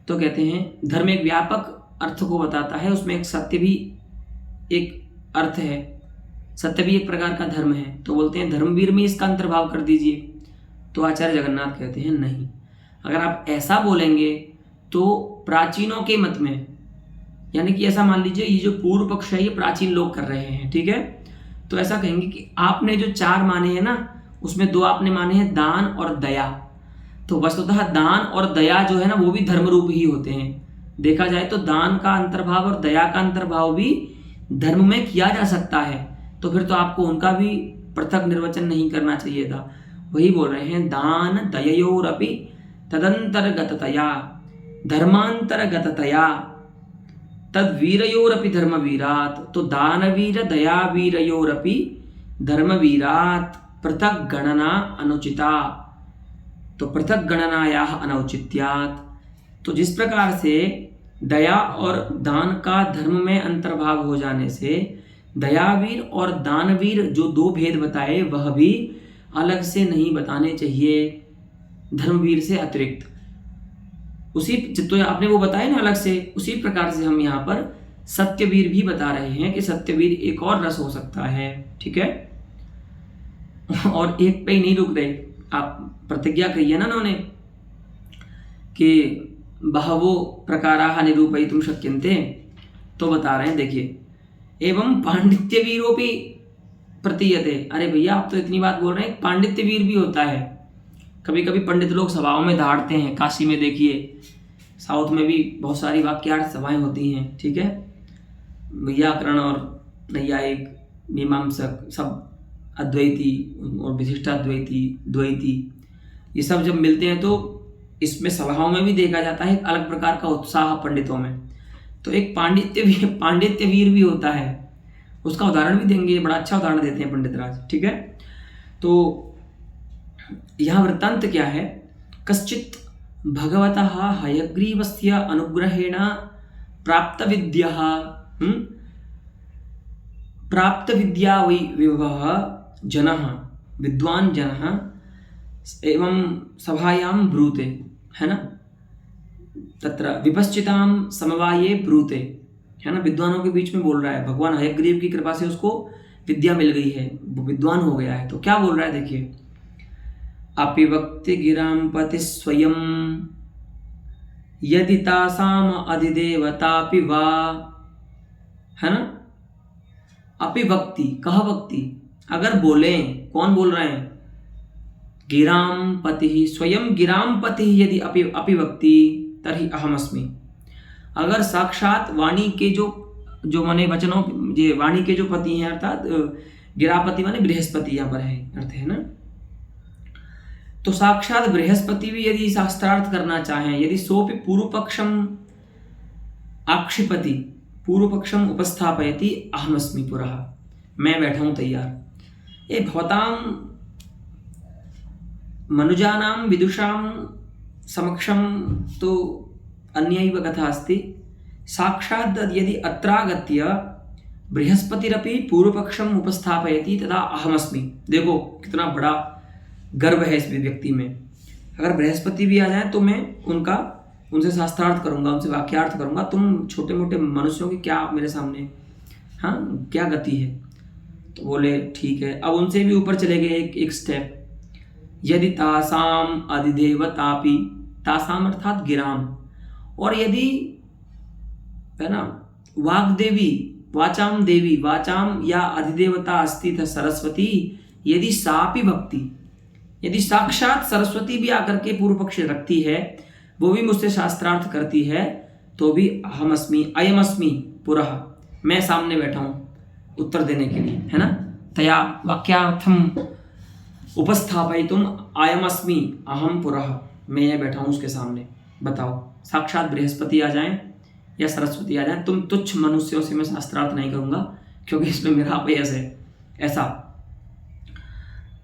तो कहते हैं धर्म एक व्यापक अर्थ को बताता है, उसमें एक सत्य भी एक अर्थ है, सत्य भी एक प्रकार का धर्म है, तो बोलते हैं धर्मवीर में इसका अंतर्भाव कर दीजिए। तो आचार्य जगन्नाथ कहते हैं नहीं, अगर आप ऐसा बोलेंगे तो प्राचीनों के मत में, यानी कि ऐसा मान लीजिए ये जो पूर्व पक्ष है ये प्राचीन लोग कर रहे हैं, ठीक है, तो ऐसा कहेंगे कि आपने जो चार माने हैं ना उसमें दो आपने माने हैं दान और दया, तो वस्तुतः दान और दया जो है ना वो भी धर्म रूप ही होते हैं। देखा जाए तो दान का अंतर्भाव और दया का अंतर्भाव भी धर्म में किया जा सकता है, तो फिर तो आपको उनका भी पृथक निर्वचन नहीं करना चाहिए था। वही बोल रहे हैं दान दयोरपि तदंतर्गततया धर्मांतर्गततया तद्वीरयोरपि धर्मवीरात्, तो दानवीर दयावीरयोरपि धर्मवीरात् पृथक गणना अनुचिता, तो पृथक गणनायाः अनौचित्यात्। तो जिस प्रकार से दया और दान का धर्म में अंतर्भाव हो जाने से दयावीर और दानवीर जो दो भेद बताए वह भी अलग से नहीं बताने चाहिए धर्मवीर से अतिरिक्त। उसी तो आपने वो बताया ना अलग से, उसी प्रकार से हम यहाँ पर सत्यवीर भी बता रहे हैं कि सत्यवीर एक और रस हो सकता है। ठीक है, और एक पे ही नहीं रुक रहे, आप प्रतिज्ञा कही है ना उन्होंने कि बहवो प्रकाराः निरूपयितुं शक्यन्ते, तो बता रहे हैं देखिए, एवं पांडित्यवीरोपि प्रतीयते। अरे भैया आप तो इतनी बात बोल रहे हैं, पांडित्यवीर भी होता है। कभी कभी पंडित लोग सभाओं में धाड़ते हैं, काशी में देखिए, साउथ में भी बहुत सारी वाक्यार्थ सभाएं होती हैं। ठीक है, व्याकरण और नैयायिक मीमांसक सब अद्वैती और विशिष्टाद्वैती द्वैती ये सब जब मिलते हैं तो इसमें सभाओं में भी देखा जाता है एक अलग प्रकार का उत्साह पंडितों में। तो एक पांडित्यवीर भी होता है, उसका उदाहरण भी देंगे, बड़ा अच्छा उदाहरण देते हैं पंडित राज। ठीक है, तो यहाँ वृत्तांत क्या है, कश्चित् भगवतः हयग्रीवस्य अनुग्रहेण प्राप्त विद्या वै विभवः जनः विद्वान जनः एवं सभायां ब्रूते, है ना, तत्र विपश्चितां समवाये ब्रूते, है ना, विद्वानों के बीच में बोल रहा है। भगवान हयग्रीव की कृपा से उसको विद्या मिल गई है, वो विद्वान हो गया है। तो क्या बोल रहा है देखिए, अपिवक्ति गिरां पति स्वयं यदि तासाम अधिदेवतापि वा, है ना, अपिवक्ति कह वक्ति, अगर बोले, कौन बोल रहे हैं, गिरां पति स्वयं गिरां पति यदि अपिवक्ति तर्हि अहमस्मि। अगर साक्षात वाणी के जो माने वचनों, ये वाणी के जो पति हैं, अर्थात गिरापति माने बृहस्पति यहाँ पर है अर्थ, है ना, तो साक्षात बृहस्पति भी यदि शास्त्रार्थ करना चाहें, यदि सोपि पूर्व पक्षम आक्षिपति, पूर्व पक्षम उपस्थापयति अहमस्मि पुरः, मैं बैठा हूं तैयार। ये भवतां मनुजानां विदुषां समक्षम तो अन्यैव कथा अस्ति, साक्षात् यदि अत्रागत्य बृहस्पतिरपि पूर्वपक्षम उपस्थापयति तदा अहमस्मि। देखो कितना बड़ा गर्व है इस व्यक्ति में। अगर बृहस्पति भी आ जाए तो मैं उनसे शास्त्रार्थ करूंगा, उनसे वाक्यार्थ करूंगा, तुम छोटे मोटे मनुष्यों की क्या मेरे सामने, हाँ, क्या गति है। तो बोले ठीक है। अब उनसे भी ऊपर चले गए एक स्टेप, यदि तासाम अधिदेवतापि, तासाम अर्थात गिराम, और यदि, है ना, वाग्देवी वाचाम देवी, वाचाम या अधिदेवता अस्ति तथा सरस्वती, यदि सापि भक्ति, यदि साक्षात सरस्वती भी आकर के पूर्व पक्ष रखती है, वो भी मुझसे शास्त्रार्थ करती है, तो भी अहमस्मि अयमस्मि पुरः, मैं सामने बैठा हूं उत्तर देने के लिए, है ना, तया वाक्यार्थम उपस्थापयितुम अयमस्मि अहम पुरः, मैं ये बैठा हूं उसके सामने। बताओ, साक्षात बृहस्पति आ जाएं या सरस्वती आ जाएं, तुम तुच्छ मनुष्यों से मैं शास्त्रार्थ नहीं करूंगा, क्योंकि इसमें मेरा अपयश है। ऐसा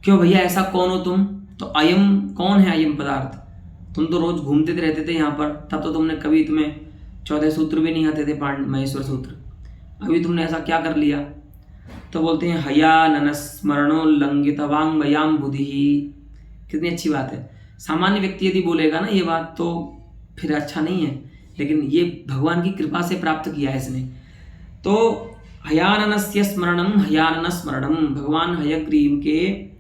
क्यों भैया, ऐसा कौन हो तुम? तो अयम कौन है? अयम पदार्थ, तुम तो रोज घूमते रहते थे यहाँ पर, तब तो तुमने कभी, तुम्हें 14 सूत्र भी नहीं आते थे, महेश्वर सूत्र, अभी तुमने ऐसा क्या कर लिया? तो बोलते हैं हयानन स्मरणोल्लंघित वांग्मयाम बुद्धि। कितनी अच्छी बात है। सामान्य व्यक्ति यदि बोलेगा ना ये बात तो फिर अच्छा नहीं है, लेकिन ये भगवान की कृपा से प्राप्त किया है इसने। तो हयाननस्य स्मरणम, हयानन स्मरणम, भगवान हयग्रीव के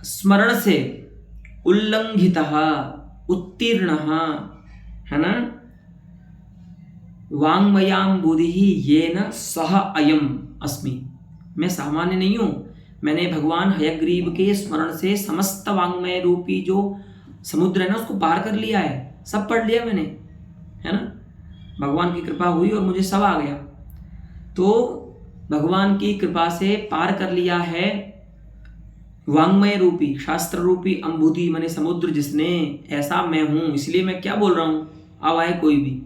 स्मरण से उल्लंघितः उत्तीर्ण, है ना, वांग्मयाम बुद्धि येन सह अयम अस्मि, मैं सामान्य नहीं हूं, मैंने भगवान हयग्रीव के स्मरण से समस्त वांग्मय रूपी जो समुद्र है ना उसको पार कर लिया है, सब पढ़ लिया मैंने, है ना, भगवान की कृपा हुई और मुझे सब आ गया। तो भगवान की कृपा से पार कर लिया है वांग्मय रूपी शास्त्र रूपी अम्बुधि माने समुद्र जिसने, ऐसा मैं हूँ। इसलिए मैं क्या बोल रहा हूँ, अब आए कोई भी,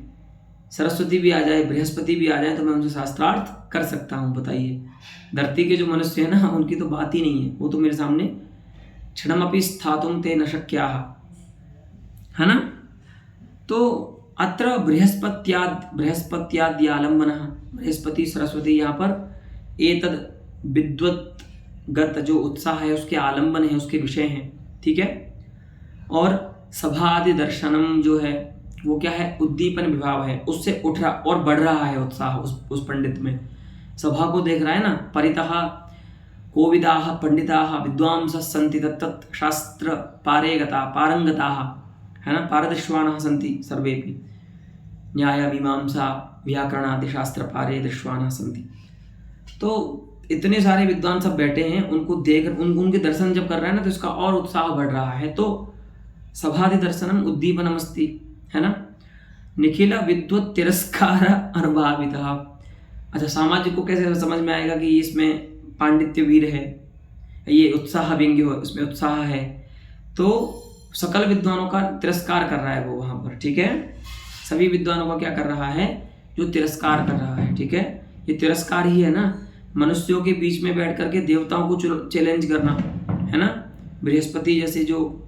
सरस्वती भी आ जाए, बृहस्पति भी आ जाए, तो मैं उनसे शास्त्रार्थ कर सकता हूँ। बताइए, धरती के जो मनुष्य है ना, उनकी तो बात ही नहीं है, वो तो मेरे सामने क्षणमपि स्थातुं ते न शक्याः, है ना। तो अत्र बृहस्पत्याद्यालम्बनः, बृहस्पति सरस्वती यहाँ पर एतद विद्वत्गत जो उत्साह है उसके आलम्बन है, उसके विषय हैं, ठीक है। और सभादि दर्शनम जो है वो क्या है, उद्दीपन विभाव है, उससे उठ रहा और बढ़ रहा है उत्साह उस पंडित में। सभा को देख रहा है ना, परितः कोविदाः पंडिताः विद्वांसः सन्ति तत्तत् शास्त्र पारंगताः, है ना, पारदृश्वानः सन्ति सर्वेपि, न्याय मीमांसा व्याकरण आदि शास्त्र पारदृश्वानः सन्ति। तो इतने सारे विद्वान सब बैठे हैं, उनको देख उनके दर्शन जब कर रहा है ना, तो इसका और उत्साह बढ़ रहा है। तो सभादि दर्शनम उद्दीपनमस्ति, है ना। निखिल विद्वत् तिरस्कार अनुभावितः। अच्छा, सामाजिक को कैसे समझ में आएगा कि इसमें पांडित्य वीर है, ये उत्साह व्यंग्य हो, इसमें उत्साह है। तो सकल विद्वानों का तिरस्कार कर रहा है वो वहाँ पर, ठीक है। सभी विद्वानों का क्या कर रहा है, जो तिरस्कार कर रहा है, ठीक है। ये तिरस्कार ही है ना, मनुष्यों के बीच में बैठ करके देवताओं को चैलेंज करना, है ना। बृहस्पति जैसे जो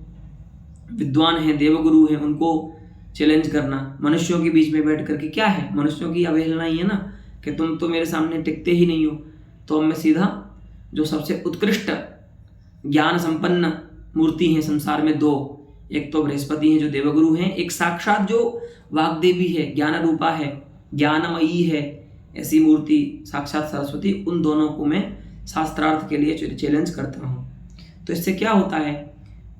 विद्वान हैं, देवगुरु हैं, उनको चैलेंज करना मनुष्यों के बीच में बैठ करके क्या है, मनुष्यों की अवहेलना ही है ना, कि तुम तो मेरे सामने टिकते ही नहीं हो। तो अब मैं सीधा जो सबसे उत्कृष्ट ज्ञान संपन्न मूर्ति हैं संसार में दो, एक तो बृहस्पति हैं जो देवगुरु हैं, एक साक्षात जो वाग्देवी है, ज्ञान रूपा है, ज्ञानमयी है, ऐसी मूर्ति साक्षात सरस्वती, उन दोनों को मैं शास्त्रार्थ के लिए चैलेंज करता हूँ। तो इससे क्या होता है,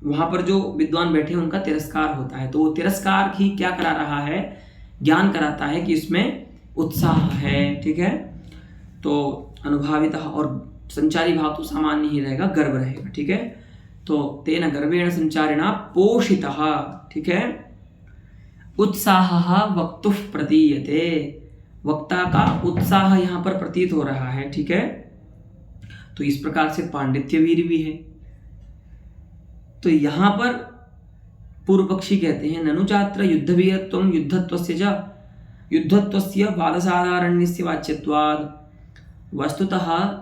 वहाँ पर जो विद्वान बैठे हैं उनका तिरस्कार होता है। तो वो तिरस्कार ही क्या करा रहा है, ज्ञान कराता है कि इसमें उत्साह है, ठीक है। तो अनुभावित और संचारी भाव तो सामान्य ही रहेगा, गर्व रहेगा, ठीक है। तो तेन गर्वेण संचारिणा पोषितः, ठीक है। उत्साह वक्तुः प्रतीयते, वक्ता का उत्साह यहाँ पर प्रतीत हो रहा है, ठीक है। तो इस प्रकार से पांडित्य वीर भी है। तो यहाँ पर पूर्व पक्षी कहते हैं, ननु चात्र युद्धवीरत्वं युद्धत्वस्य वादसाधारण्यस्य वाच्यत्वाद्, वस्तुतः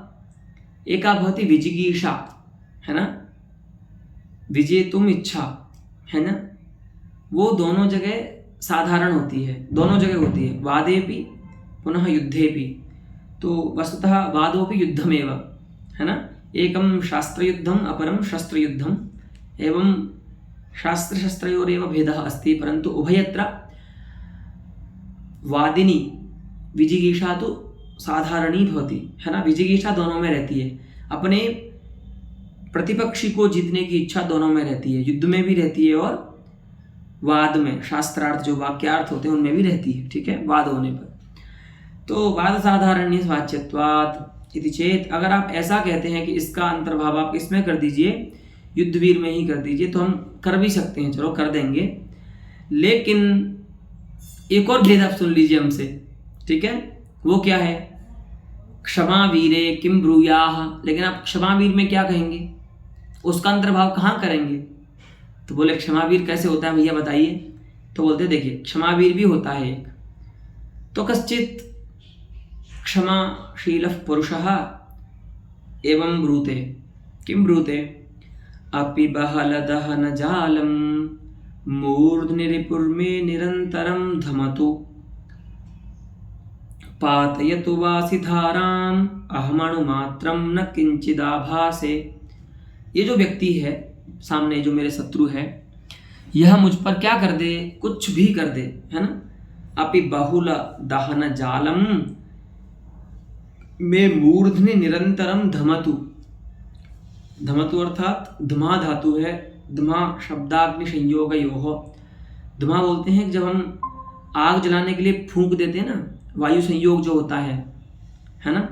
एका भवति विजिगीषा, है ना, विजेतुम इच्छा, है ना, वो दोनों जगह साधारण होती है, दोनों जगह होती है, वादेपि पुनः युद्धेपि। तो वस्तुतः वादोपि युद्धमेव, है ना, एकम शास्त्रयुद्धम अपरम शस्त्रयुद्धम, एवं शास्त्र शस्त्रयोरेव भेदः अस्ति, परंतु उभयत्र वादिनी विजिगीषा तो साधारणी भवति, है ना। विजिगीषा दोनों में रहती है, अपने प्रतिपक्षी को जीतने की इच्छा दोनों में रहती है, युद्ध में भी रहती है और वाद में, शास्त्रार्थ जो वाक्यार्थ होते हैं उनमें भी रहती है, ठीक है, वाद होने पर। तो वाद साधारण्य वाच्यत्वात् इति चेत, अगर आप ऐसा कहते हैं कि इसका अंतर्भाव आप इसमें कर दीजिए, युद्धवीर में ही कर दीजिए, तो हम कर भी सकते हैं, चलो कर देंगे। लेकिन एक और भेद आप सुन लीजिए हमसे, ठीक है। वो क्या है, क्षमा वीरे किम ब्रूयाः, लेकिन आप क्षमा वीर में क्या कहेंगे, उसका अंतर्भाव कहाँ करेंगे। तो बोले क्षमावीर कैसे होता है भैया बताइए। तो बोलते देखिए क्षमावीर भी होता है एक, तो कश्चित क्षमाशीलः पुरुषः एवं ब्रूते, किम ब्रूते, अपि बहलदहन जालं मूर्ध्नि रिपुर्मे निरन्तरं धमतु पातयतु वासिधाराम अहमणुमात्रं न किंचिदाभासे। ये जो व्यक्ति है सामने, जो मेरे शत्रु है, यह मुझ पर क्या कर दे, कुछ भी कर दे, है ना। अपि बहुल दहन जालम में मूर्धनि निरंतरम धमतु, धमतु अर्थात धमा धातु है, धमा शब्दाग्नि संयोग योह। धमा बोलते हैं जब हम आग जलाने के लिए फूंक देते हैं ना, वायु संयोग जो होता है ना,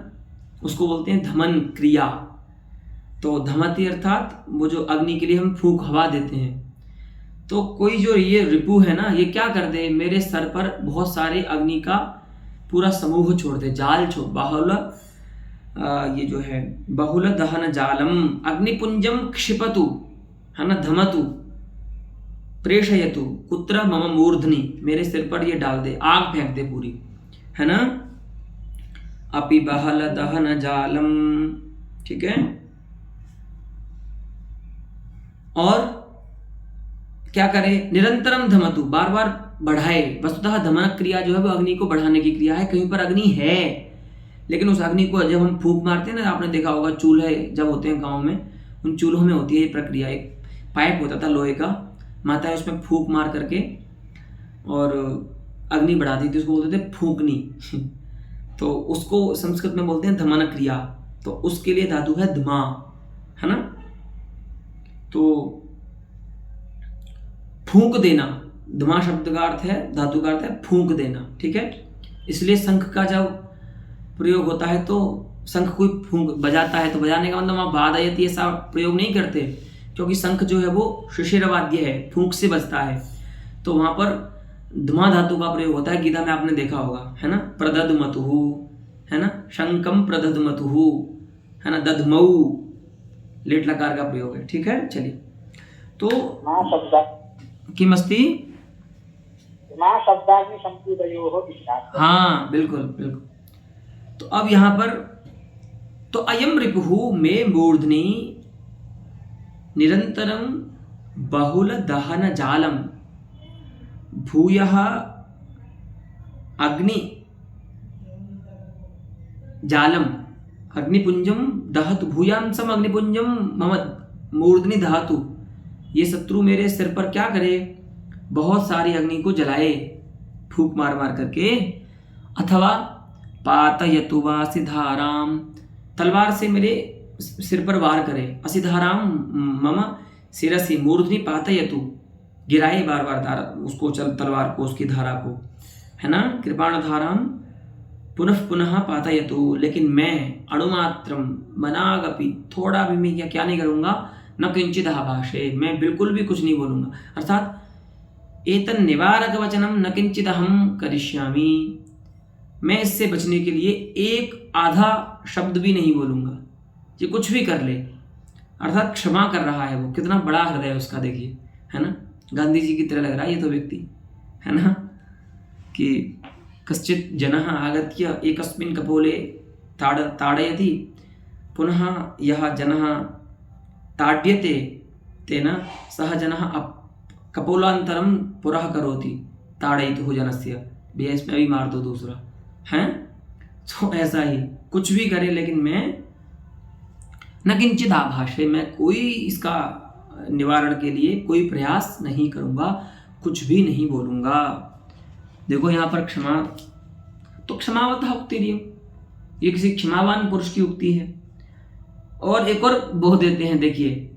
उसको बोलते हैं धमन क्रिया। तो धमती अर्थात वो जो अग्नि के लिए हम फूंक हवा देते हैं। तो कोई जो ये रिपु है ना, ये क्या कर दे, मेरे सर पर बहुत सारे अग्नि का पूरा समूह छोड़ दे, जाल छोड़, बाहुल ये जो है बहुल दहन जालम अग्निपुंजम क्षिपतु, है ना, धमतु, प्रेषयतु कुत्र मम मूर्धनि, मेरे सिर पर ये डाल दे, आग फेंक दे पूरी, है ना। अपि बहल दहन जालम, ठीक है। और क्या करे, निरंतरम धमतु, बार बार बढ़ाए। वस्तुतः दमन क्रिया जो है वो अग्नि को बढ़ाने की क्रिया है। कहीं पर अग्नि है लेकिन उस अग्नि को जब हम फूंक मारते हैं ना, आपने देखा होगा चूल्हे जब होते हैं गाँव में, उन चूल्हों में होती है ये प्रक्रिया। एक पाइप होता था लोहे का, माताएं उसमें फूंक मार करके और अग्नि बढ़ाती थी, उसको बोलते थे फूंकनी। तो उसको संस्कृत में बोलते हैं धमन क्रिया। तो उसके लिए धातु है धमा, है ना। तो फूंक देना, धमा शब्द का अर्थ है, धातु का अर्थ है फूंक देना, ठीक है। इसलिए शंख का जब प्रयोग होता है तो शंख कोई फूंक बजाता है तो बजाने का मतलब वहाँ वादयति ऐसा प्रयोग नहीं करते, क्योंकि शंख जो है वो शिशिर वाद्य है, फूंक से बजता है। तो वहाँ पर धमा धातु का प्रयोग होता है। गीता में आपने देखा होगा, है ना, प्रदधमतुहु, है ना, शंकम प्रदधमतुहु, है ना, दधमऊ, लेट लकार का प्रयोग है, ठीक है। चलिए, तो मा शब्द किमस्ति, मा शब्दाग्नि संपूतयोः विषयात्। हाँ बिल्कुल बिल्कुल। तो अब यहाँ पर तो अयम रिपुहु मे मूर्धनि निरंतरम बहुल दहन जालम भूयः अग्नि जालम अग्निपुंजम दहतु, भूयांसम अग्निपुंजम मम मूर्धनि दहतु। ये शत्रु मेरे सिर पर क्या करे, बहुत सारी अग्नि को जलाए फूंक मार मार करके। अथवा पातयतु वा सिधाराम, तलवार से मेरे सिर पर वार करे। असिधाराम मम शिरसि मूर्धनि पातयतु, गिराए बार बार धारा उसको, चल तलवार को, उसकी धारा को, है ना। कृपाण धाराम पुनः पुनः पातयतु, लेकिन मैं अणुमात्रम मनागपि, थोड़ा भी मैं क्या नहीं करूँगा, न किंचित भाषे, मैं बिल्कुल भी कुछ नहीं बोलूँगा। अर्थात एतन निवारक वचनम न किंचित अहम करिष्यामि, मैं इससे बचने के लिए एक आधा शब्द भी नहीं बोलूँगा, ये कुछ भी कर ले। अर्थात क्षमा कर रहा है वो, कितना बड़ा हृदय है उसका, देखिए, है ना। गांधी जी की तरह लग रहा है ये तो व्यक्ति, है ना, कि कश्चित जनः आगत्य एकस्मिन् कपोले ताड़यति, पुनः यः जनः ताड्यते तेन सः जनः कपोलांतरम पुरः करोति ताड़यितुः जनस्य, भैया इसमें भी मार दो दूसरा, हैं। तो ऐसा ही कुछ भी करे, लेकिन मैं न किंचित आभाषे, मैं कोई इसका निवारण के लिए कोई प्रयास नहीं करूँगा, कुछ भी नहीं बोलूँगा। देखो यहाँ पर क्षमा, तो क्षमावतः उक्तिरियम, ये किसी क्षमावान पुरुष की उक्ति है। और एक और बोध देते हैं, देखिए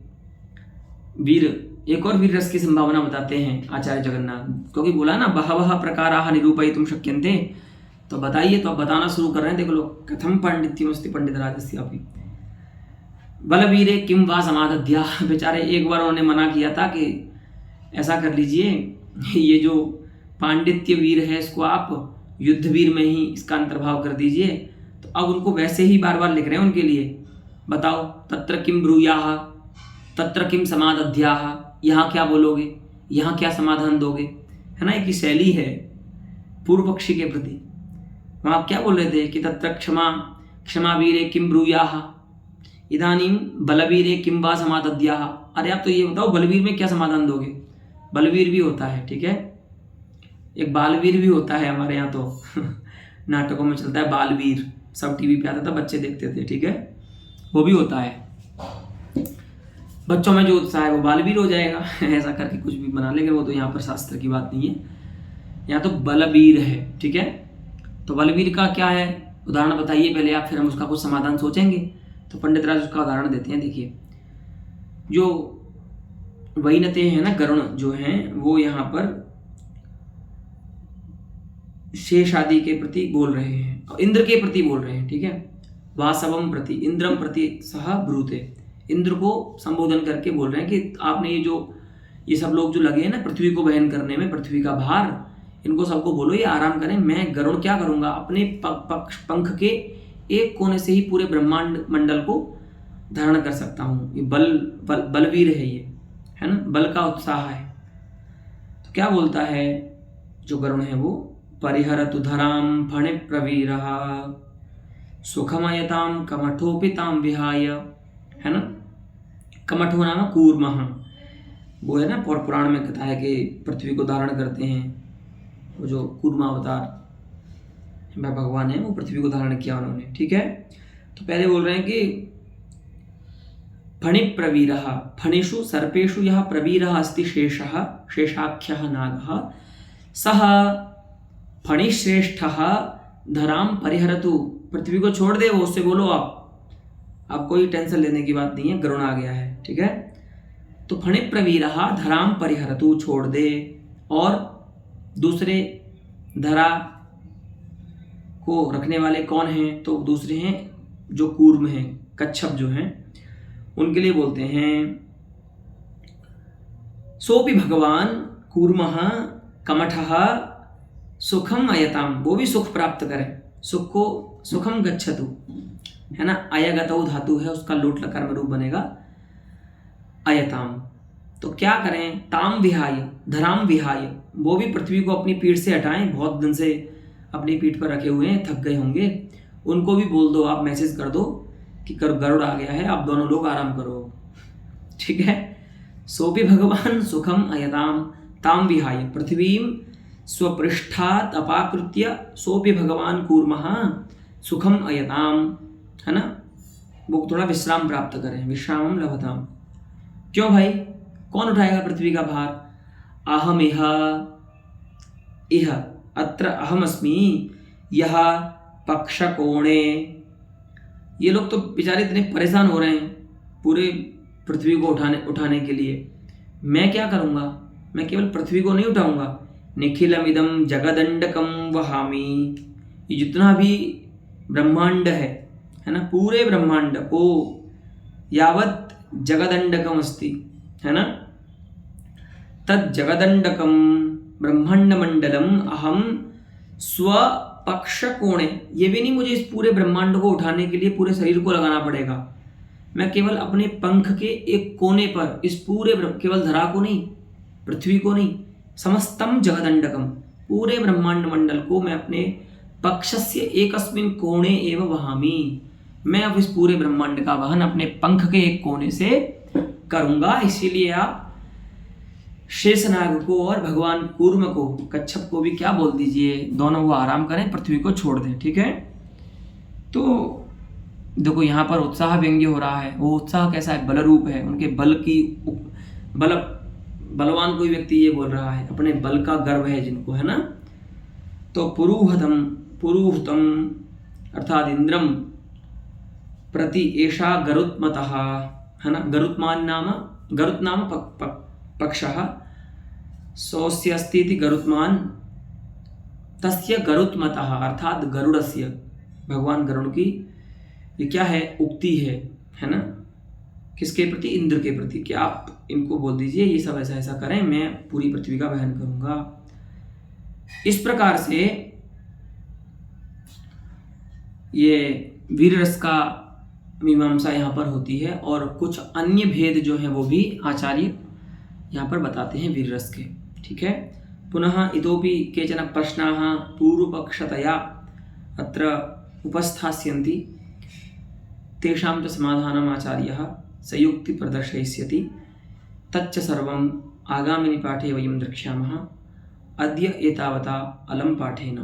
वीर, एक और वीर रस की संभावना बताते हैं आचार्य जगन्नाथ, क्योंकि बोला ना बहवः प्रकाराः निरूपयितुं शक्यन्ते, तो बताइए, तो अब बताना शुरू कर रहे हैं। देखो लोग, कथम पांडित्यमस्ति पंडितराजस्यापि बलवीरे किम वा समादध्या, बेचारे एक बार उन्होंने मना किया था कि ऐसा कर लीजिए, ये जो पांडित्य वीर है इसको आप युद्ध वीर में ही इसका अंतर्भाव कर दीजिए। तो अब उनको वैसे ही बार बार लिख रहे हैं उनके लिए। बताओ, तत्र किम ब्रूयाः, तत्र किम समादध्याः, यहाँ क्या बोलोगे, यहाँ क्या समाधान दोगे, है ना। एक शैली है पूर्व पक्षी के प्रति। वहाँ आप क्या बोल रहे थे कि तत्र क्षमा वीरे किम ब्रूयाः, इदानीं बलवीरे किम वा समादध्याः। अरे आप तो ये बताओ बलवीर में क्या समाधान दोगे। बलवीर भी होता है, ठीक है, एक बालवीर भी होता है हमारे यहाँ तो नाटकों में चलता है बालवीर, सब टीवी पे आता था, बच्चे देखते थे, ठीक है, वो भी होता है। बच्चों में जो उत्साह है वो बालवीर हो जाएगा ऐसा करके कुछ भी बना, लेकिन वो तो यहाँ पर शास्त्र की बात नहीं है, यहाँ तो बलवीर है, ठीक है। तो बलवीर का क्या है, उदाहरण बताइए पहले आप, फिर हम उसका कुछ समाधान सोचेंगे। तो पंडित राज उसका उदाहरण देते हैं। देखिए, जो वैनते हैं ना, गरुण जो हैं, वो यहाँ पर शेष आदि के प्रति बोल रहे हैं, और इंद्र के प्रति बोल रहे हैं, ठीक है। वासवम प्रति इंद्रम प्रति सह ब्रूते, इंद्र को संबोधन करके बोल रहे हैं कि आपने ये सब लोग जो लगे हैं ना पृथ्वी को वहन करने में, पृथ्वी का भार, इनको सबको बोलो ये आराम करें। मैं गरुड़ क्या करूँगा, अपने पंख के एक कोने से ही पूरे ब्रह्मांड मंडल को धारण कर सकता हूँ। ये बलवीर है, ये है ना, बल का उत्साह है। तो क्या बोलता है जो गरुण है वो, परिहरतु धराम फणे प्रवीरः सुखमयताम कमठोपिताम विहाय, है ना। कमठो नाम कूर्मः, वो है ना पुराण में कथा है कि पृथ्वी को धारण करते हैं, वो जो कूर्मावतार भगवान है वो पृथ्वी को धारण किया उन्होंने, ठीक है। तो पहले बोल रहे हैं कि फणि प्रवीरः, फणिषु सर्पेषु यः प्रवीरः अस्ति शेषः शेषाख्यः नागः सः फणिश्रेष्ठः धराम परिहरतु, पृथ्वी को छोड़ दे वो, उससे बोलो आप कोई टेंशन लेने की बात नहीं है, गरुण आ गया है, ठीक है। तो फणि प्रवीरः धराम परिहरतु, छोड़ दे। और दूसरे धरा को रखने वाले कौन हैं, तो दूसरे हैं जो कूर्म हैं, कच्छप जो हैं, उनके लिए बोलते हैं सोपि भगवान कूर्मः कमठः सुखम अयताम, वो भी सुख प्राप्त करें, सुख को सुखम गच्छतु, है ना। अयगतौ धातु है, उसका लोट लकार में रूप बनेगा अयताम। तो क्या करें, ताम विहाय धराम विहाय, वो भी पृथ्वी को अपनी पीठ से हटाएं, बहुत दिन से अपनी पीठ पर रखे हुए हैं, थक गए होंगे, उनको भी बोल दो, आप मैसेज कर दो कि गरुड़ आ गया है, आप दोनों लोग आराम करो, ठीक है। सोपि भगवान सुखम अयताम ताम विहाय पृथ्वीम स्वपृष्ठात् अपाकृत्य सोपि भगवान कूर्मः सुखम अयताम, है ना, वो थोड़ा विश्राम प्राप्त करें, विश्रामम लभताम। क्यों भाई, कौन उठाएगा पृथ्वी का भार, अहम इह अत्र अहमस्मि यह पक्षकोणे, ये लोग तो बेचारे इतने परेशान हो रहे हैं पूरे पृथ्वी को उठाने के लिए, मैं क्या करूँगा, मैं केवल पृथ्वी को नहीं उठाऊंगा, निखिलमिदं जगदंडकम वहामि, ये जितना भी ब्रह्मांड है ना, पूरे ब्रह्मांड को यावत् जगदंडकम अस्ति, है ना, तद जगदंडकम ब्रह्मांड मंडलम अहम स्वपक्ष कोणे, ये भी नहीं मुझे इस पूरे ब्रह्मांड को उठाने के लिए पूरे शरीर को लगाना पड़ेगा, मैं केवल अपने पंख के एक कोने पर इस पूरे केवल धरा को नहीं, पृथ्वी को नहीं, समस्तम जगदंडकम, पूरे ब्रह्मांड मंडल को मैं अपने पक्षस्य एकस्मिन कोणे एव वहामि, मैं अब इस पूरे ब्रह्मांड का वहन अपने पंख के एक कोने से करूंगा। इसीलिए आप शेषनाग को और भगवान कूर्म को, कच्छप को भी क्या बोल दीजिए, दोनों वो आराम करें, पृथ्वी को छोड़ दें, ठीक है। तो देखो यहाँ पर उत्साह व्यंग्य हो रहा है, वो उत्साह कैसा है, बल रूप है, उनके बल की बलवान कोई व्यक्ति ये बोल रहा है, अपने बल का गर्व है जिनको, है ना। तो पुरुहतम अर्थात इंद्रम प्रति एषा गरुत्मतः, है ना, गरुत नाम पक्षः सोऽस्य अस्ति इति गरुत्मान, तस्य गरुत्मतः अर्थात गरुड़स्य, भगवान गरुड़ की ये क्या है, उक्ति है ना, किसके प्रति, इंद्र के प्रति, कि आप इनको बोल दीजिए ये सब ऐसा ऐसा करें, मैं पूरी पृथ्वी का वहन करूंगा। इस प्रकार से ये वीर रस का मीमांसा यहाँ पर होती है, और कुछ अन्य भेद जो हैं वो भी आचार्य यहाँ पर बताते हैं वीर रस के, ठीक है। पुनः इतोपि केचन प्रश्नाः पूर्वपक्षतया अत्र उपस्थास्यन्ति, तेषां च समाधानम् आचार्यः संयुक्ति प्रदर्शयिष्यति, तच्च सर्वम् आगामिनि पाठे वयं द्रक्ष्यामः। अद्य एतावता अलं पाठेन।